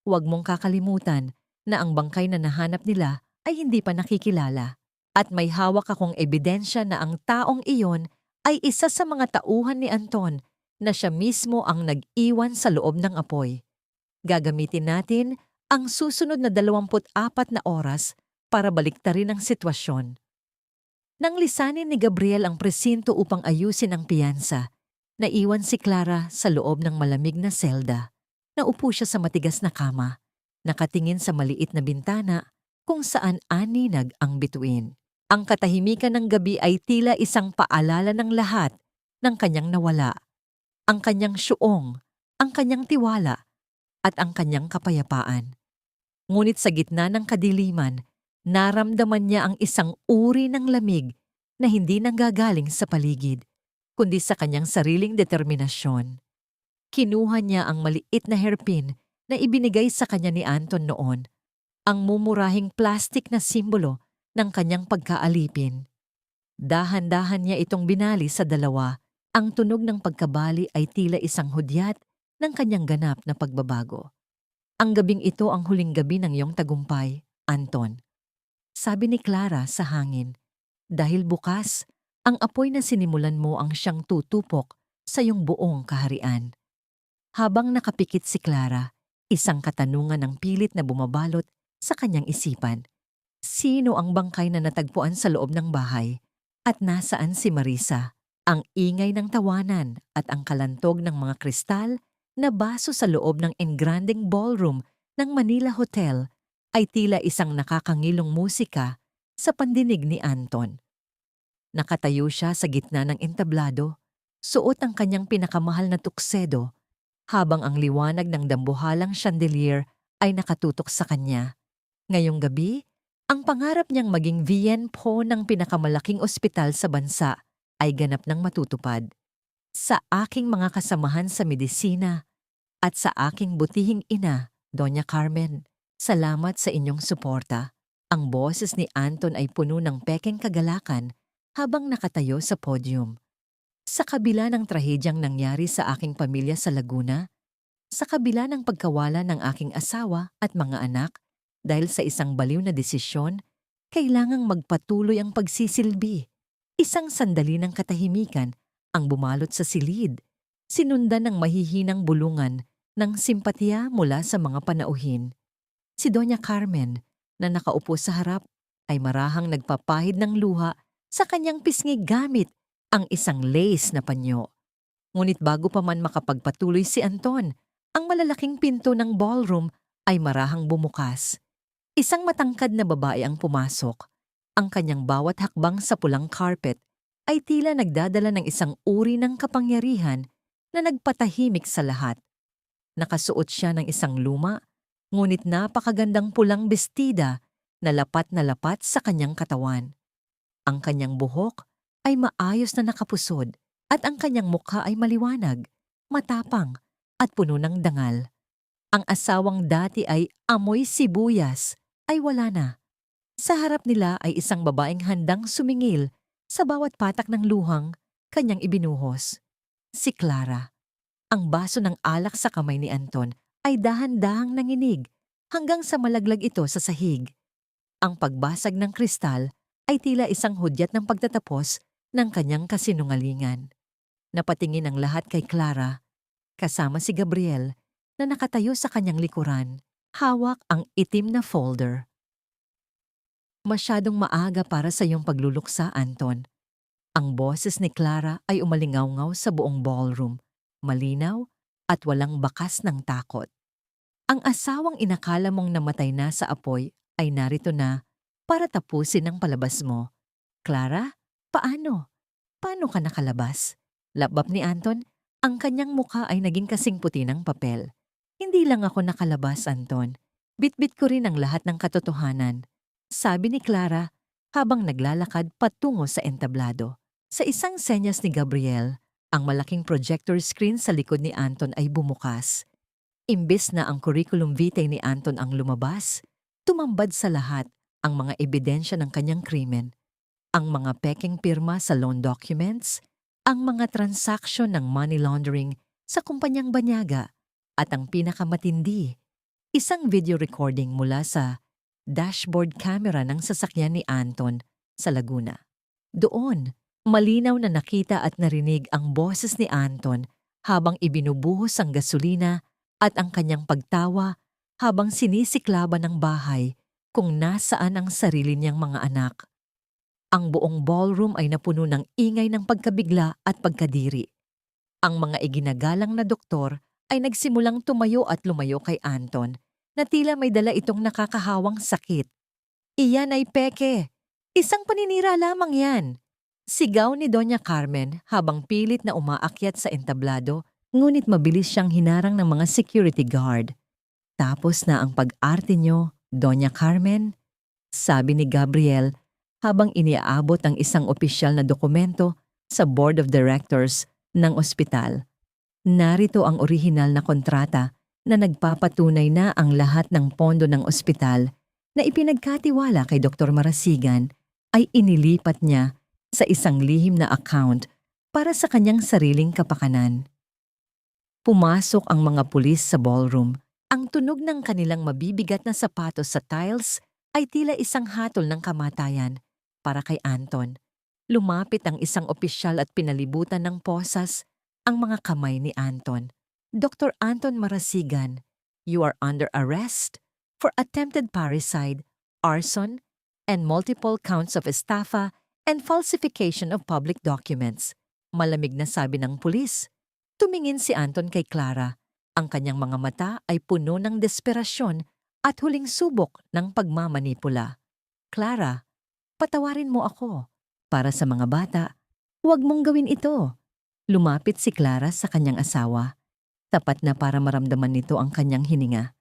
Huwag mong kakalimutan na ang bangkay na nahanap nila ay hindi pa nakikilala. At may hawak akong ebidensya na ang taong iyon ay isa sa mga tauhan ni Anton na siya mismo ang nag-iwan sa loob ng apoy. Gagamitin natin ang susunod na 24 na oras para baliktarin ang sitwasyon. Nang lisanin ni Gabriel ang presinto upang ayusin ang piyansa, naiwan si Clara sa loob ng malamig na selda. Naupo siya sa matigas na kama, nakatingin sa maliit na bintana kung saan aninag ang bituin. Ang katahimikan ng gabi ay tila isang paalala ng lahat ng kanyang nawala. Ang kanyang syuong, ang kanyang tiwala, at ang kanyang kapayapaan. Ngunit sa gitna ng kadiliman, naramdaman niya ang isang uri ng lamig na hindi nanggagaling sa paligid, kundi sa kanyang sariling determinasyon. Kinuha niya ang maliit na hairpin na ibinigay sa kanya ni Anton noon, ang mumurahing plastik na simbolo ng kanyang pagkaalipin. Dahan-dahan niya itong binali sa dalawa. Ang tunog ng pagkabali ay tila isang hudyat ng kanyang ganap na pagbabago. Ang gabing ito ang huling gabi ng iyong tagumpay, Anton. Sabi ni Clara sa hangin, dahil bukas, ang apoy na sinimulan mo ang siyang tutupok sa iyong buong kaharian. Habang nakapikit si Clara, isang katanungan ng pilit na bumabalot sa kanyang isipan. Sino ang bangkay na natagpuan sa loob ng bahay? At nasaan si Marisa? Ang ingay ng tawanan at ang kalantog ng mga kristal na baso sa loob ng engranding ballroom ng Manila Hotel ay tila isang nakakangilong musika sa pandinig ni Anton. Nakatayo siya sa gitna ng entablado, suot ang kanyang pinakamahal na tuksedo, habang ang liwanag ng dambuhalang chandelier ay nakatutok sa kanya. Ngayong gabi, ang pangarap niyang maging VNPO ng pinakamalaking ospital sa bansa ay ganap ng matutupad. Sa aking mga kasamahan sa medisina at sa aking butihing ina, Doña Carmen, salamat sa inyong suporta. Ang boses ni Anton ay puno ng pekeng kagalakan habang nakatayo sa podium. Sa kabila ng trahedyang nangyari sa aking pamilya sa Laguna, sa kabila ng pagkawala ng aking asawa at mga anak dahil sa isang baliw na desisyon, kailangang magpatuloy ang pagsisilbi. Isang sandali ng katahimikan ang bumalot sa silid, sinundan ng mahihinang bulungan ng simpatya mula sa mga panauhin. Si Doña Carmen, na nakaupo sa harap, ay marahang nagpapahid ng luha sa kanyang pisngi gamit ang isang lace na panyo. Ngunit bago pa man makapagpatuloy si Anton, ang malalaking pinto ng ballroom ay marahang bumukas. Isang matangkad na babae ang pumasok. Ang kanyang bawat hakbang sa pulang carpet ay tila nagdadala ng isang uri ng kapangyarihan na nagpatahimik sa lahat. Nakasuot siya ng isang luma, ngunit napakagandang pulang bestida na lapat sa kanyang katawan. Ang kanyang buhok ay maayos na nakapusod at ang kanyang mukha ay maliwanag, matapang at puno ng dangal. Ang asawang dati ay amoy sibuyas ay wala na. Sa harap nila ay isang babaeng handang sumingil sa bawat patak ng luhang kanyang ibinuhos. Si Clara. Ang baso ng alak sa kamay ni Anton ay dahan-dahang nanginig hanggang sa malaglag ito sa sahig. Ang pagbasag ng kristal ay tila isang hudyat ng pagtatapos ng kanyang kasinungalingan. Napatingin ang lahat kay Clara, kasama si Gabriel na nakatayo sa kanyang likuran, hawak ang itim na folder. Masyadong maaga para sa iyong pagluluksa, Anton. Ang boses ni Clara ay umalingaw-ngaw sa buong ballroom, malinaw at walang bakas ng takot. Ang asawang inakala mong namatay na sa apoy ay narito na para tapusin ang palabas mo. Clara, paano? Paano ka nakalabas? Labab ni Anton, ang kanyang mukha ay naging kasing puti ng papel. Hindi lang ako nakalabas, Anton. Bitbit ko rin ang lahat ng katotohanan. Sabi ni Clara habang naglalakad patungo sa entablado. Sa isang senyas ni Gabriel, ang malaking projector screen sa likod ni Anton ay bumukas. Imbes na ang curriculum vitae ni Anton ang lumabas, tumambad sa lahat ang mga ebidensya ng kanyang krimen. Ang mga peking pirma sa loan documents, ang mga transaksyon ng money laundering sa kumpanyang banyaga, at ang pinakamatindi, isang video recording mula sa dashboard camera ng sasakyan ni Anton sa Laguna. Doon, malinaw na nakita at narinig ang boses ni Anton habang ibinubuhos ang gasolina at ang kanyang pagtawa habang sinisiklaban ng bahay kung nasaan ang sarili niyang mga anak. Ang buong ballroom ay napuno ng ingay ng pagkabigla at pagkadiri. Ang mga iginagalang na doktor ay nagsimulang tumayo at lumayo kay Anton na tila may dala itong nakakahawang sakit. Iyan ay peke. Isang paninira lamang yan. Sigaw ni Doña Carmen habang pilit na umaakyat sa entablado, ngunit mabilis siyang hinarang ng mga security guard. Tapos na ang pag-arte niyo, Doña Carmen, sabi ni Gabriel habang iniaabot ang isang opisyal na dokumento sa Board of Directors ng ospital. Narito ang orihinal na kontrata na nagpapatunay na ang lahat ng pondo ng ospital na ipinagkatiwala kay Dr. Marasigan ay inilipat niya sa isang lihim na account para sa kanyang sariling kapakanan. Pumasok ang mga pulis sa ballroom. Ang tunog ng kanilang mabibigat na sapatos sa tiles ay tila isang hatol ng kamatayan para kay Anton. Lumapit ang isang opisyal at pinalibutan ng posas ang mga kamay ni Anton. Dr. Anton Marasigan, you are under arrest for attempted parricide, arson, and multiple counts of estafa and falsification of public documents. Malamig na sabi ng pulis. Tumingin si Anton kay Clara. Ang kanyang mga mata ay puno ng desperasyon at huling subok ng pagmamanipula. Clara, patawarin mo ako. Para sa mga bata, huwag mong gawin ito. Lumapit si Clara sa kanyang asawa. Tapat na para maramdaman nito ang kanyang hininga.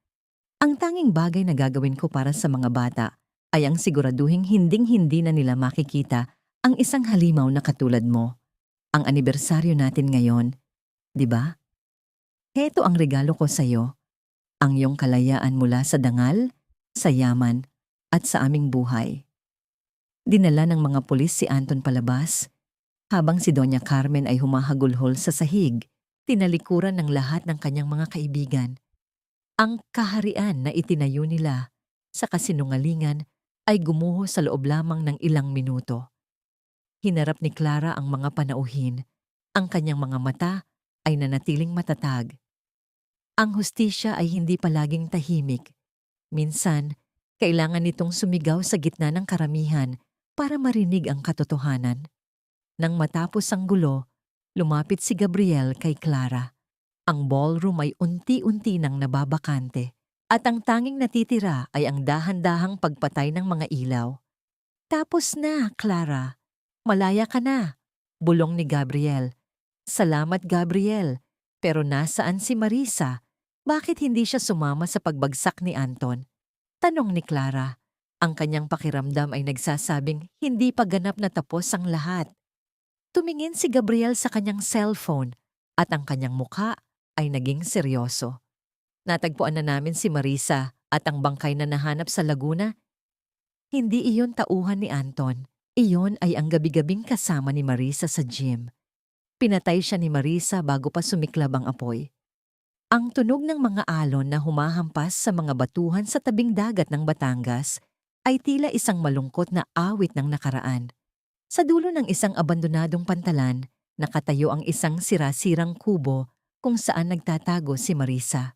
Ang tanging bagay na gagawin ko para sa mga bata ay ang siguraduhing hinding-hindi na nila makikita ang isang halimaw na katulad mo. Ang anibersaryo natin ngayon, di ba? Heto ang regalo ko sa iyo, ang iyong kalayaan mula sa dangal, sa yaman, at sa aming buhay. Dinala ng mga pulis si Anton palabas, habang si Doña Carmen ay humahagulhol sa sahig. Tinalikuran ng lahat ng kanyang mga kaibigan. Ang kaharian na itinayo nila sa kasinungalingan ay gumuho sa loob lamang ng ilang minuto. Hinarap ni Clara ang mga panauhin. Ang kanyang mga mata ay nanatiling matatag. Ang hustisya ay hindi palaging tahimik. Minsan, kailangan nitong sumigaw sa gitna ng karamihan para marinig ang katotohanan. Nang matapos ang gulo, lumapit si Gabriel kay Clara. Ang ballroom ay unti-unti nang nababakante at ang tanging natitira ay ang dahan-dahang pagpatay ng mga ilaw. Tapos na, Clara. Malaya ka na, bulong ni Gabriel. Salamat, Gabriel. Pero nasaan si Marisa? Bakit hindi siya sumama sa pagbagsak ni Anton? Tanong ni Clara. Ang kanyang pakiramdam ay nagsasabing hindi pa ganap na tapos ang lahat. Tumingin si Gabriel sa kanyang cellphone at ang kanyang mukha ay naging seryoso. Natagpuan na namin si Marisa at ang bangkay na nahanap sa Laguna. Hindi iyon tauhan ni Anton. Iyon ay ang gabi-gabing kasama ni Marisa sa gym. Pinatay siya ni Marisa bago pa sumiklab ang apoy. Ang tunog ng mga alon na humahampas sa mga batuhan sa tabing dagat ng Batangas ay tila isang malungkot na awit ng nakaraan. Sa dulo ng isang abandonadong pantalan, nakatayo ang isang sira-sirang kubo kung saan nagtatago si Marisa.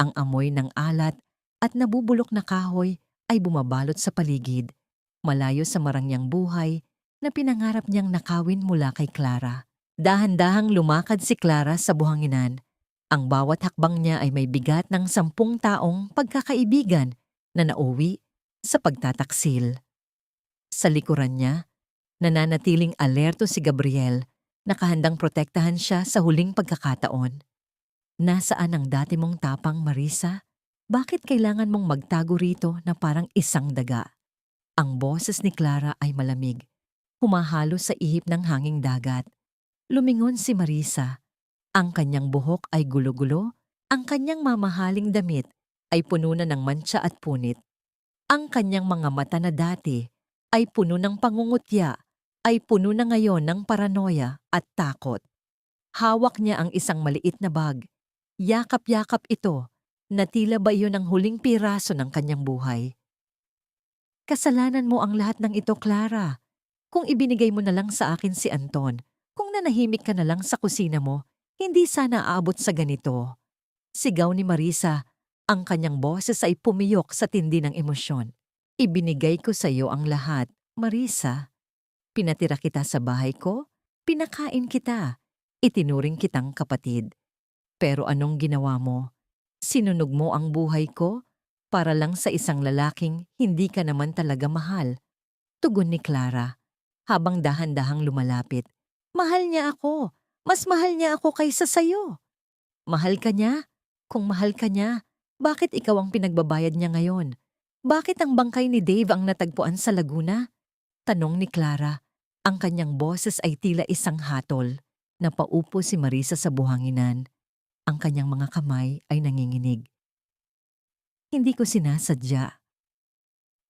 Ang amoy ng alat at nabubulok na kahoy ay bumabalot sa paligid. malayo sa marangyang buhay na pinangarap niyang nakawin mula kay Clara. Dahan-dahang lumakad si Clara sa buhanginan. Ang bawat hakbang niya ay may bigat ng 10 taong pagkakaibigan na nauwi sa pagtataksil. Sa likuran niya, nananatiling alerto si Gabriel, nakahandang protektahan siya sa huling pagkakataon. Nasaan ang dati mong tapang, Marisa? Bakit kailangan mong magtago rito na parang isang daga? Ang boses ni Clara ay malamig, humahalo sa ihip ng hanging dagat. Lumingon si Marisa. Ang kanyang buhok ay gulo-gulo, ang kanyang mamahaling damit ay puno na ng mantsa at punit. Ang kanyang mga mata na dati ay puno ng pangungutya, ay puno na ngayon ng paranoia at takot. Hawak niya ang isang maliit na bag. Yakap-yakap ito, na tila ba iyon ang huling piraso ng kanyang buhay. Kasalanan mo ang lahat ng ito, Clara. Kung ibinigay mo na lang sa akin si Anton, kung nanahimik ka na lang sa kusina mo, hindi sana aabot sa ganito. Sigaw ni Marisa, ang kanyang boses ay pumiyok sa tindi ng emosyon. Ibinigay ko sa iyo ang lahat, Marisa. Pinatira kita sa bahay ko, pinakain kita, itinuring kitang kapatid. Pero anong ginawa mo? Sinunog mo ang buhay ko para lang sa isang lalaking hindi ka naman talaga mahal. Tugon ni Clara, habang dahan-dahang lumalapit. Mahal niya ako. Mas mahal niya ako kaysa sayo. Mahal ka niya? Kung mahal ka niya, bakit ikaw ang pinagbabayad niya ngayon? Bakit ang bangkay ni Dave ang natagpuan sa Laguna? Tanong ni Clara. Ang kanyang boses ay tila isang hatol. Napaupo si Marisa sa buhanginan. Ang kanyang mga kamay ay nanginginig. Hindi ko sinasadya.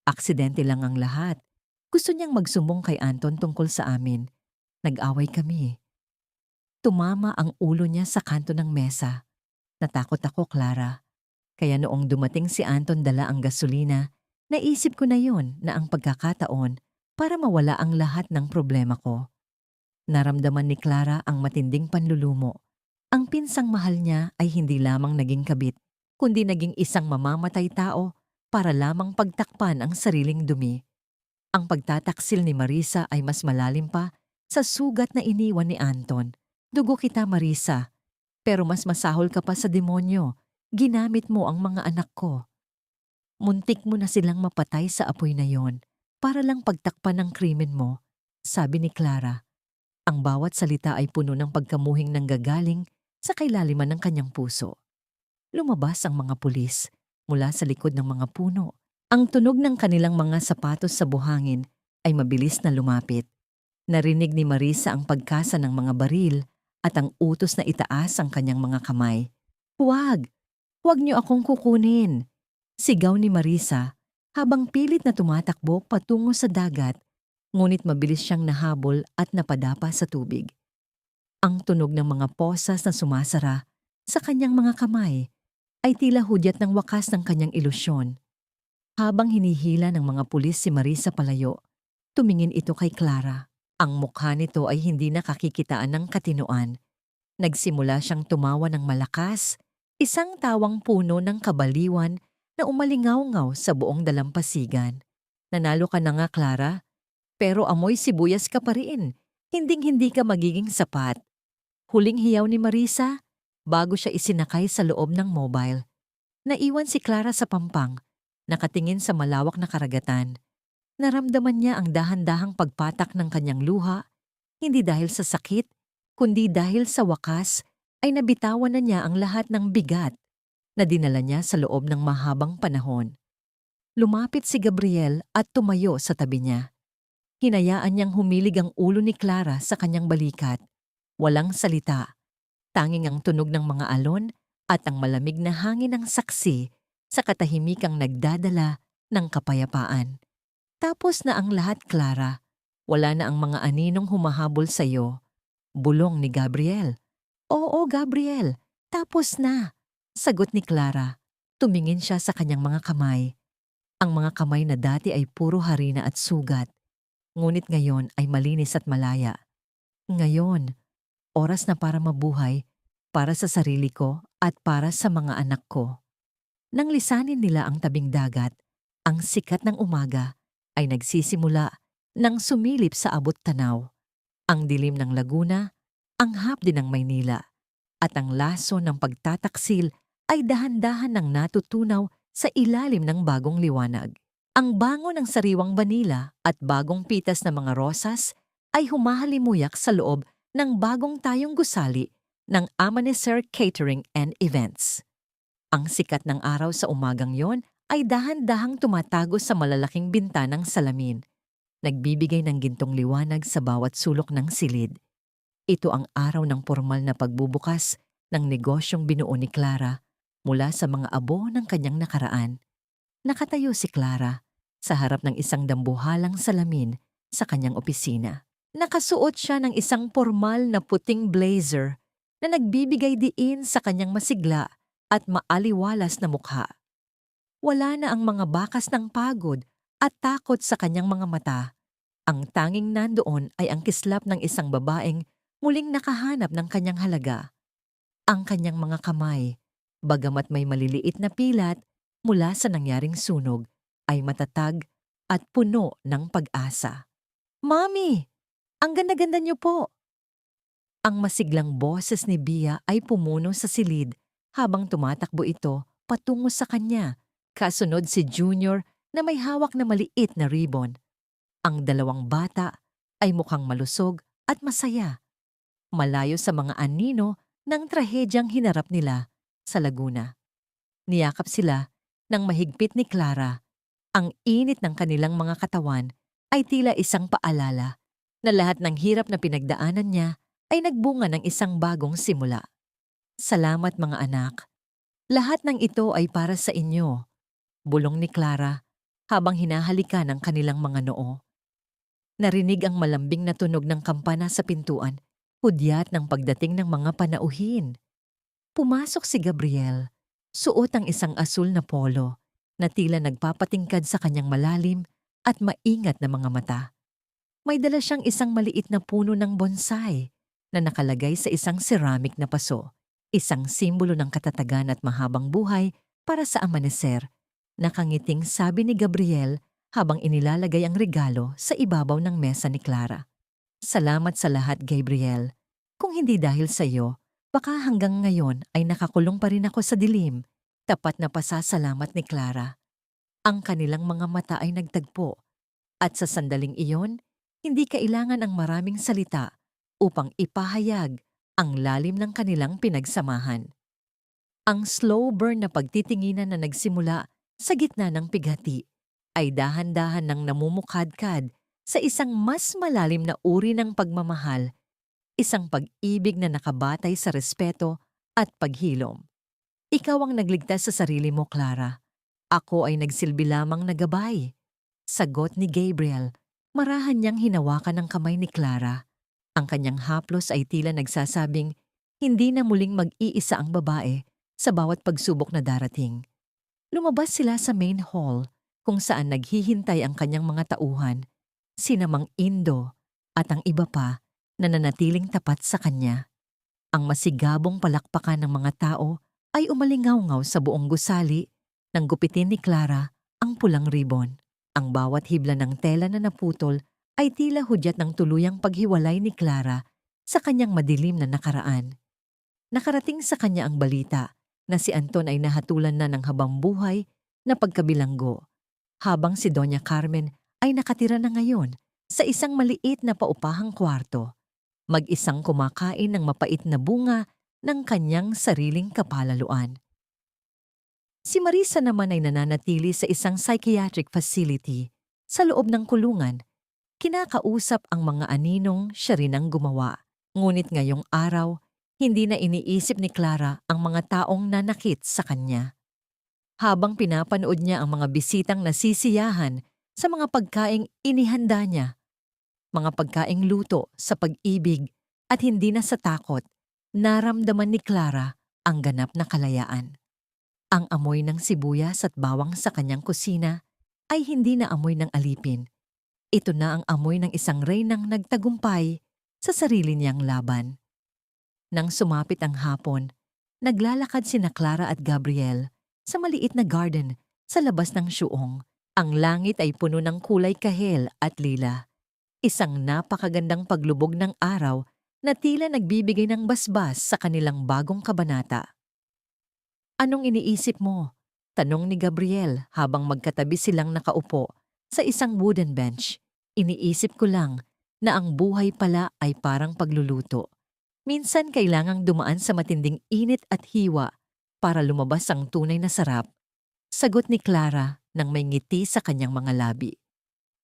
Aksidente lang ang lahat. Gusto niyang magsumbong kay Anton tungkol sa amin. Nag-away kami. Tumama ang ulo niya sa kanto ng mesa. Natakot ako, Clara. Kaya noong dumating si Anton dala ang gasolina, naisip ko na yon na ang pagkakataon para mawala ang lahat ng problema ko. Naramdaman ni Clara ang matinding panlulumo. Ang pinsang mahal niya ay hindi lamang naging kabit, kundi naging isang mamamatay tao para lamang pagtakpan ang sariling dumi. Ang pagtataksil ni Marisa ay mas malalim pa sa sugat na iniwan ni Anton. Dugo kita, Marisa, pero mas masahol ka pa sa demonyo. Ginamit mo ang mga anak ko. Muntik mo na silang mapatay sa apoy na yon para lang pagtakpan ng krimen mo, sabi ni Clara. Ang bawat salita ay puno ng pagkamuhing nanggagaling sa kailaliman ng kanyang puso. Lumabas ang mga pulis mula sa likod ng mga puno. Ang tunog ng kanilang mga sapatos sa buhangin ay mabilis na lumapit. Narinig ni Marisa ang pagkasa ng mga baril at ang utos na itaas ang kanyang mga kamay. Huwag! Huwag niyo akong kukunin! Sigaw ni Marisa habang pilit na tumatakbo patungo sa dagat, ngunit mabilis siyang nahabol at napadapa sa tubig. Ang tunog ng mga posas na sumasara sa kanyang mga kamay ay tila hudyat ng wakas ng kanyang ilusyon. Habang hinihila ng mga pulis si Marisa palayo, tumingin ito kay Clara. Ang mukha nito ay hindi nakakikitaan ng katinoan. Nagsimula siyang tumawa ng malakas, isang tawang puno ng kabaliwan na umalingaw-ngaw sa buong dalampasigan. Nanalo ka na nga, Clara, pero amoy sibuyas ka pa rin. Hinding-hindi ka magiging sapat. Huling hiyaw ni Marisa bago siya isinakay sa loob ng mobile. Naiwan si Clara sa pampang, nakatingin sa malawak na karagatan. Naramdaman niya ang dahan-dahang pagpatak ng kanyang luha, hindi dahil sa sakit, kundi dahil sa wakas ay nabitawan na niya ang lahat ng bigat na dinala niya sa loob ng mahabang panahon. Lumapit si Gabriel at tumayo sa tabi niya. Hinayaan niyang humilig ang ulo ni Clara sa kanyang balikat. Walang salita, tanging ang tunog ng mga alon at ang malamig na hangin ng saksi sa katahimikang nagdadala ng kapayapaan. Tapos na ang lahat, Clara. Wala na ang mga aninong humahabol sa iyo. Bulong ni Gabriel. Oo, Gabriel. Tapos na. Sagot ni Clara. Tumingin siya sa kanyang mga kamay. Ang mga kamay na dati ay puro harina at sugat. Ngunit ngayon ay malinis at malaya. Ngayon, oras na para mabuhay, para sa sarili ko at para sa mga anak ko. Nang lisanin nila ang tabing dagat, ang sikat ng umaga ay nagsisimula nang sumilip sa abot tanaw. Ang dilim ng Laguna, ang hapde ng Maynila, at ang laso ng pagtataksil ay dahan-dahan nang natutunaw sa ilalim ng bagong liwanag. Ang bango ng sariwang banila at bagong pitas na mga rosas ay humahalimuyak sa loob ng bagong tayong gusali ng Amanecer Catering and Events. Ang sikat ng araw sa umagang yon ay dahan-dahang tumatago sa malalaking bintanang salamin, nagbibigay ng gintong liwanag sa bawat sulok ng silid. Ito ang araw ng formal na pagbubukas ng negosyong binuo ni Clara mula sa mga abo ng kanyang nakaraan. Nakatayo si Clara sa harap ng isang dambuhalang salamin sa kanyang opisina. Nakasuot siya ng isang formal na puting blazer na nagbibigay diin sa kanyang masigla at maaliwalas na mukha. Wala na ang mga bakas ng pagod at takot sa kanyang mga mata. Ang tanging nandoon ay ang kislap ng isang babaeng muling nakahanap ng kanyang halaga. Ang kanyang mga kamay, bagamat may maliliit na pilat mula sa nangyaring sunog, ay matatag at puno ng pag-asa. "Mami, ang ganda-ganda niyo po!" Ang masiglang boses ni Bia ay pumuno sa silid habang tumatakbo ito patungo sa kanya. Kasunod si Junior na may hawak na maliit na ribbon. Ang dalawang bata ay mukhang malusog at masaya, malayo sa mga anino ng trahedyang hinarap nila sa Laguna. Niyakap sila ng mahigpit ni Clara. Ang init ng kanilang mga katawan ay tila isang paalala na lahat ng hirap na pinagdaanan niya ay nagbunga ng isang bagong simula. "Salamat mga anak. Lahat ng ito ay para sa inyo," bulong ni Clara habang hinahalika ng kanilang mga noo. Narinig ang malambing na tunog ng kampana sa pintuan, hudyat ng pagdating ng mga panauhin. Pumasok si Gabriel, suot ang isang asul na polo na tila nagpapatingkad sa kanyang malalim at maingat na mga mata. May dala siyang isang maliit na puno ng bonsai na nakalagay sa isang ceramic na paso, isang simbolo ng katatagan at mahabang buhay para sa Amanecer. Nakangiting sabi ni Gabriel habang inilalagay ang regalo sa ibabaw ng mesa ni Clara. "Salamat sa lahat, Gabriel. Kung hindi dahil sa iyo, baka hanggang ngayon ay nakakulong pa rin ako sa dilim." Tapat na pasasalamat ni Clara. Ang kanilang mga mata ay nagtagpo at sa sandaling iyon, hindi kailangan ang maraming salita upang ipahayag ang lalim ng kanilang pinagsamahan. Ang slow burn na pagtitinginan na nagsimula sa gitna ng pighati ay dahan-dahan nang namumukadkad sa isang mas malalim na uri ng pagmamahal, isang pag-ibig na nakabatay sa respeto at paghilom. "Ikaw ang nagligtas sa sarili mo, Clara. Ako ay nagsilbi lamang na gabay," sagot ni Gabriel. Marahan niyang hinawakan ang kamay ni Clara. Ang kanyang haplos ay tila nagsasabing hindi na muling mag-iisa ang babae sa bawat pagsubok na darating. Lumabas sila sa main hall kung saan naghihintay ang kanyang mga tauhan, sina Mang Indo at ang iba pa na nanatiling tapat sa kanya. Ang masigabong palakpakan ng mga tao ay umalingaw-ngaw sa buong gusali nang gupitin ni Clara ang pulang ribbon. Ang bawat hibla ng tela na naputol ay tila hudyat ng tuluyang paghiwalay ni Clara sa kanyang madilim na nakaraan. Nakarating sa kanya ang balita na si Anton ay nahatulan na ng habambuhay na pagkabilanggo, habang si Doña Carmen ay nakatira na ngayon sa isang maliit na paupahang kwarto, mag-isang kumakain ng mapait na bunga ng kanyang sariling kapalaluan. Si Marisa naman ay nananatili sa isang psychiatric facility sa loob ng kulungan. Kinakausap ang mga aninong siya rin ang gumawa. Ngunit ngayong araw, hindi na iniisip ni Clara ang mga taong nanakit sa kanya. Habang pinapanood niya ang mga bisitang nasisiyahan sa mga pagkaing inihanda niya, mga pagkaing luto sa pag-ibig at hindi na sa takot, naramdaman ni Clara ang ganap na kalayaan. Ang amoy ng sibuyas at bawang sa kanyang kusina ay hindi na amoy ng alipin. Ito na ang amoy ng isang reynang nagtagumpay sa sarili niyang laban. Nang sumapit ang hapon, naglalakad sina Clara at Gabriel sa maliit na garden sa labas ng syuong. Ang langit ay puno ng kulay kahel at lila. Isang napakagandang paglubog ng araw na tila nagbibigay ng basbas sa kanilang bagong kabanata. Anong iniisip mo? Tanong ni Gabriel habang magkatabi silang nakaupo sa isang wooden bench. Iniisip ko lang na ang buhay pala ay parang pagluluto. Minsan kailangang dumaan sa matinding init at hiwa para lumabas ang tunay na sarap. Sagot ni Clara nang may ngiti sa kanyang mga labi.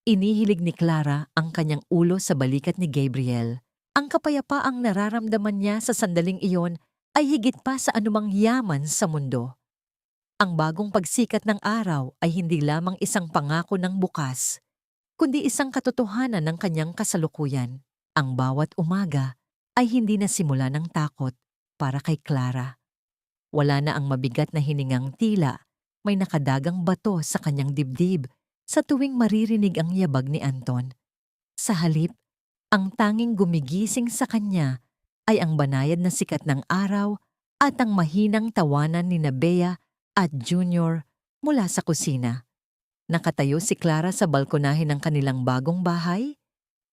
Inihilig ni Clara ang kanyang ulo sa balikat ni Gabriel. Ang kapayapaang nararamdaman niya sa sandaling iyon ay higit pa sa anumang yaman sa mundo. Ang bagong pagsikat ng araw ay hindi lamang isang pangako ng bukas, kundi isang katotohanan ng kanyang kasalukuyan. Ang bawat umaga ay hindi na simula ng takot para kay Clara. Wala na ang mabigat na hiningang tila may nakadagang bato sa kanyang dibdib sa tuwing maririnig ang yabag ni Anton. Sa halip, ang tanging gumigising sa kanya ay ang banayad na sikat ng araw at ang mahinang tawanan ni Bea at Junior mula sa kusina. Nakatayo si Clara sa balkonahe ng kanilang bagong bahay,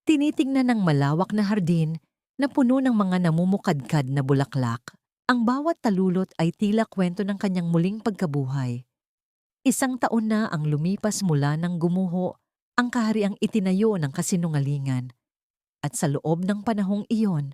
tinitingnan ng malawak na hardin na puno ng mga namumukadkad na bulaklak. Ang bawat talulot ay tila kwento ng kanyang muling pagkabuhay. Isang taon na ang lumipas mula nang gumuho ang kahariang itinayo ng kasinungalingan. At sa loob ng panahong iyon,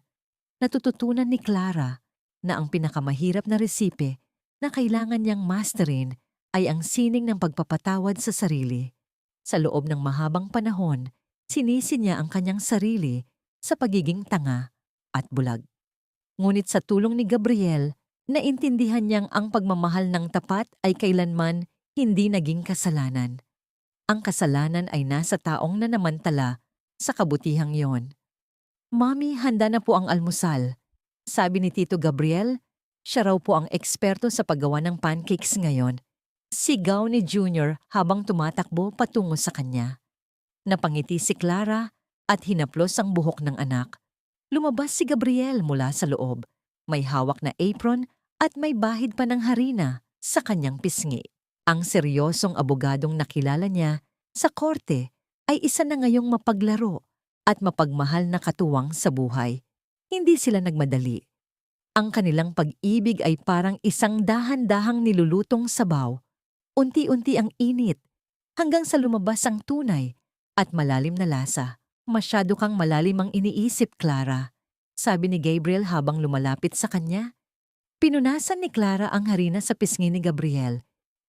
natututunan ni Clara na ang pinakamahirap na resipe na kailangan niyang masterin ay ang sining ng pagpapatawad sa sarili. Sa loob ng mahabang panahon, sinisi niya ang kanyang sarili sa pagiging tanga at bulag. Ngunit sa tulong ni Gabriel, naintindihan niyang ang pagmamahal ng tapat ay kailanman hindi naging kasalanan. Ang kasalanan ay nasa taong nanamantala sa kabutihang yon. Mami, handa na po ang almusal. Sabi ni Tito Gabriel, siya raw po ang eksperto sa paggawa ng pancakes ngayon. Sigaw ni Junior habang tumatakbo patungo sa kanya. Napangiti si Clara at hinaplos ang buhok ng anak. Lumabas si Gabriel mula sa loob. May hawak na apron at may bahid pa ng harina sa kanyang pisngi. Ang seryosong abogadong nakilala niya sa korte ay isa na ngayong mapaglaro at mapagmahal na katuwang sa buhay. Hindi sila nagmadali. Ang kanilang pag-ibig ay parang isang dahan-dahang nilulutong sabaw. Unti-unti ang init hanggang sa lumabas ang tunay at malalim na lasa. Masyado kang malalim ang iniisip, Clara, sabi ni Gabriel habang lumalapit sa kanya. Pinunasan ni Clara ang harina sa pisngi ni Gabriel.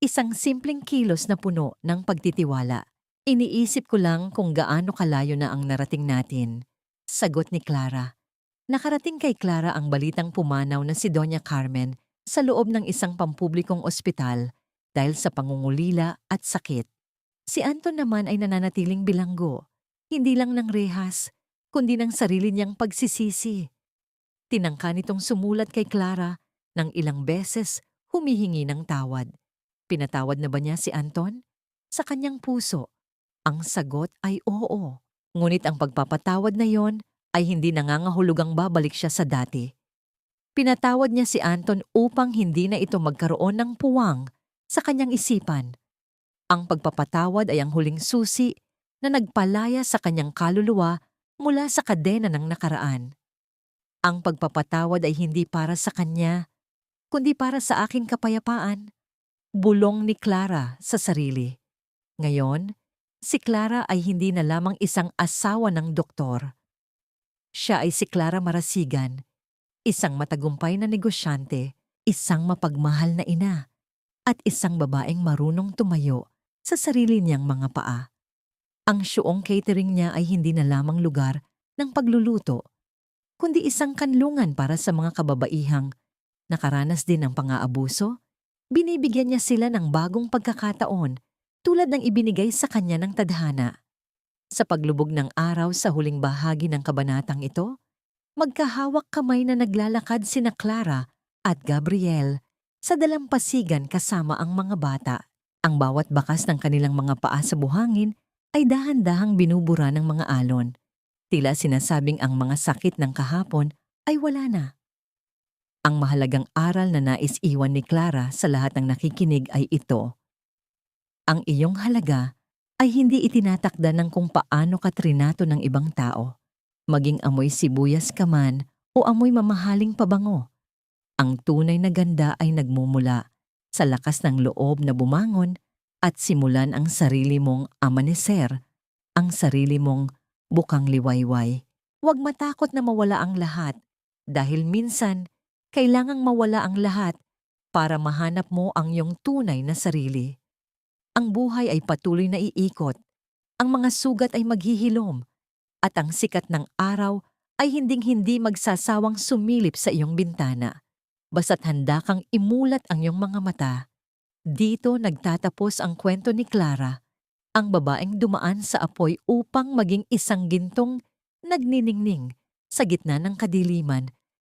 Isang simpleng kilos na puno ng pagtitiwala. Iniisip ko lang kung gaano kalayo na ang narating natin. Sagot ni Clara. Nakarating kay Clara ang balitang pumanaw na si Doña Carmen sa loob ng isang pampublikong ospital dahil sa pangungulila at sakit. Si Anton naman ay nananatiling bilanggo, hindi lang ng rehas, kundi ng sarili niyang pagsisisi. Tinangka nitong sumulat kay Clara ng ilang beses humihingi ng tawad. Pinatawad na ba niya si Anton? Sa kanyang puso, ang sagot ay oo. Ngunit ang pagpapatawad na yon ay hindi nangangahulugang babalik siya sa dati. Pinatawad niya si Anton upang hindi na ito magkaroon ng puwang sa kanyang isipan. Ang pagpapatawad ay ang huling susi na nagpalaya sa kanyang kaluluwa mula sa kadena ng nakaraan. Ang pagpapatawad ay hindi para sa kanya, kundi para sa aking kapayapaan. Bulong ni Clara sa sarili. Ngayon, si Clara ay hindi na lamang isang asawa ng doktor. Siya ay si Clara Marasigan, isang matagumpay na negosyante, isang mapagmahal na ina, at isang babaeng marunong tumayo sa sarili niyang mga paa. Ang syuong catering niya ay hindi na lamang lugar ng pagluluto, kundi isang kanlungan para sa mga kababaihang nakaranas din ng pang-aabuso. Binibigyan niya sila ng bagong pagkakataon tulad ng ibinigay sa kanya ng tadhana. Sa paglubog ng araw sa huling bahagi ng kabanatang ito, magkahawak kamay na naglalakad sina Clara at Gabriel sa dalampasigan kasama ang mga bata. Ang bawat bakas ng kanilang mga paa sa buhangin ay dahan-dahang binubura ng mga alon. Tila sinasabing ang mga sakit ng kahapon ay wala na. Ang mahalagang aral na nais iwan ni Clara sa lahat ng nakikinig ay ito. Ang iyong halaga ay hindi itinatakda ng kung paano ka trinato ng ibang tao, maging amoy sibuyas ka man o amoy mamahaling pabango. Ang tunay na ganda ay nagmumula sa lakas ng loob na bumangon at simulan ang sarili mong amaneser, ang sarili mong bukang liwayway. Huwag matakot na mawala ang lahat dahil minsan kailangang mawala ang lahat para mahanap mo ang iyong tunay na sarili. Ang buhay ay patuloy na iikot, ang mga sugat ay maghihilom, at ang sikat ng araw ay hinding-hindi magsasawang sumilip sa iyong bintana. Basta't handa kang imulat ang iyong mga mata. Dito nagtatapos ang kwento ni Clara, ang babaeng dumaan sa apoy upang maging isang gintong nagniningning sa gitna ng kadiliman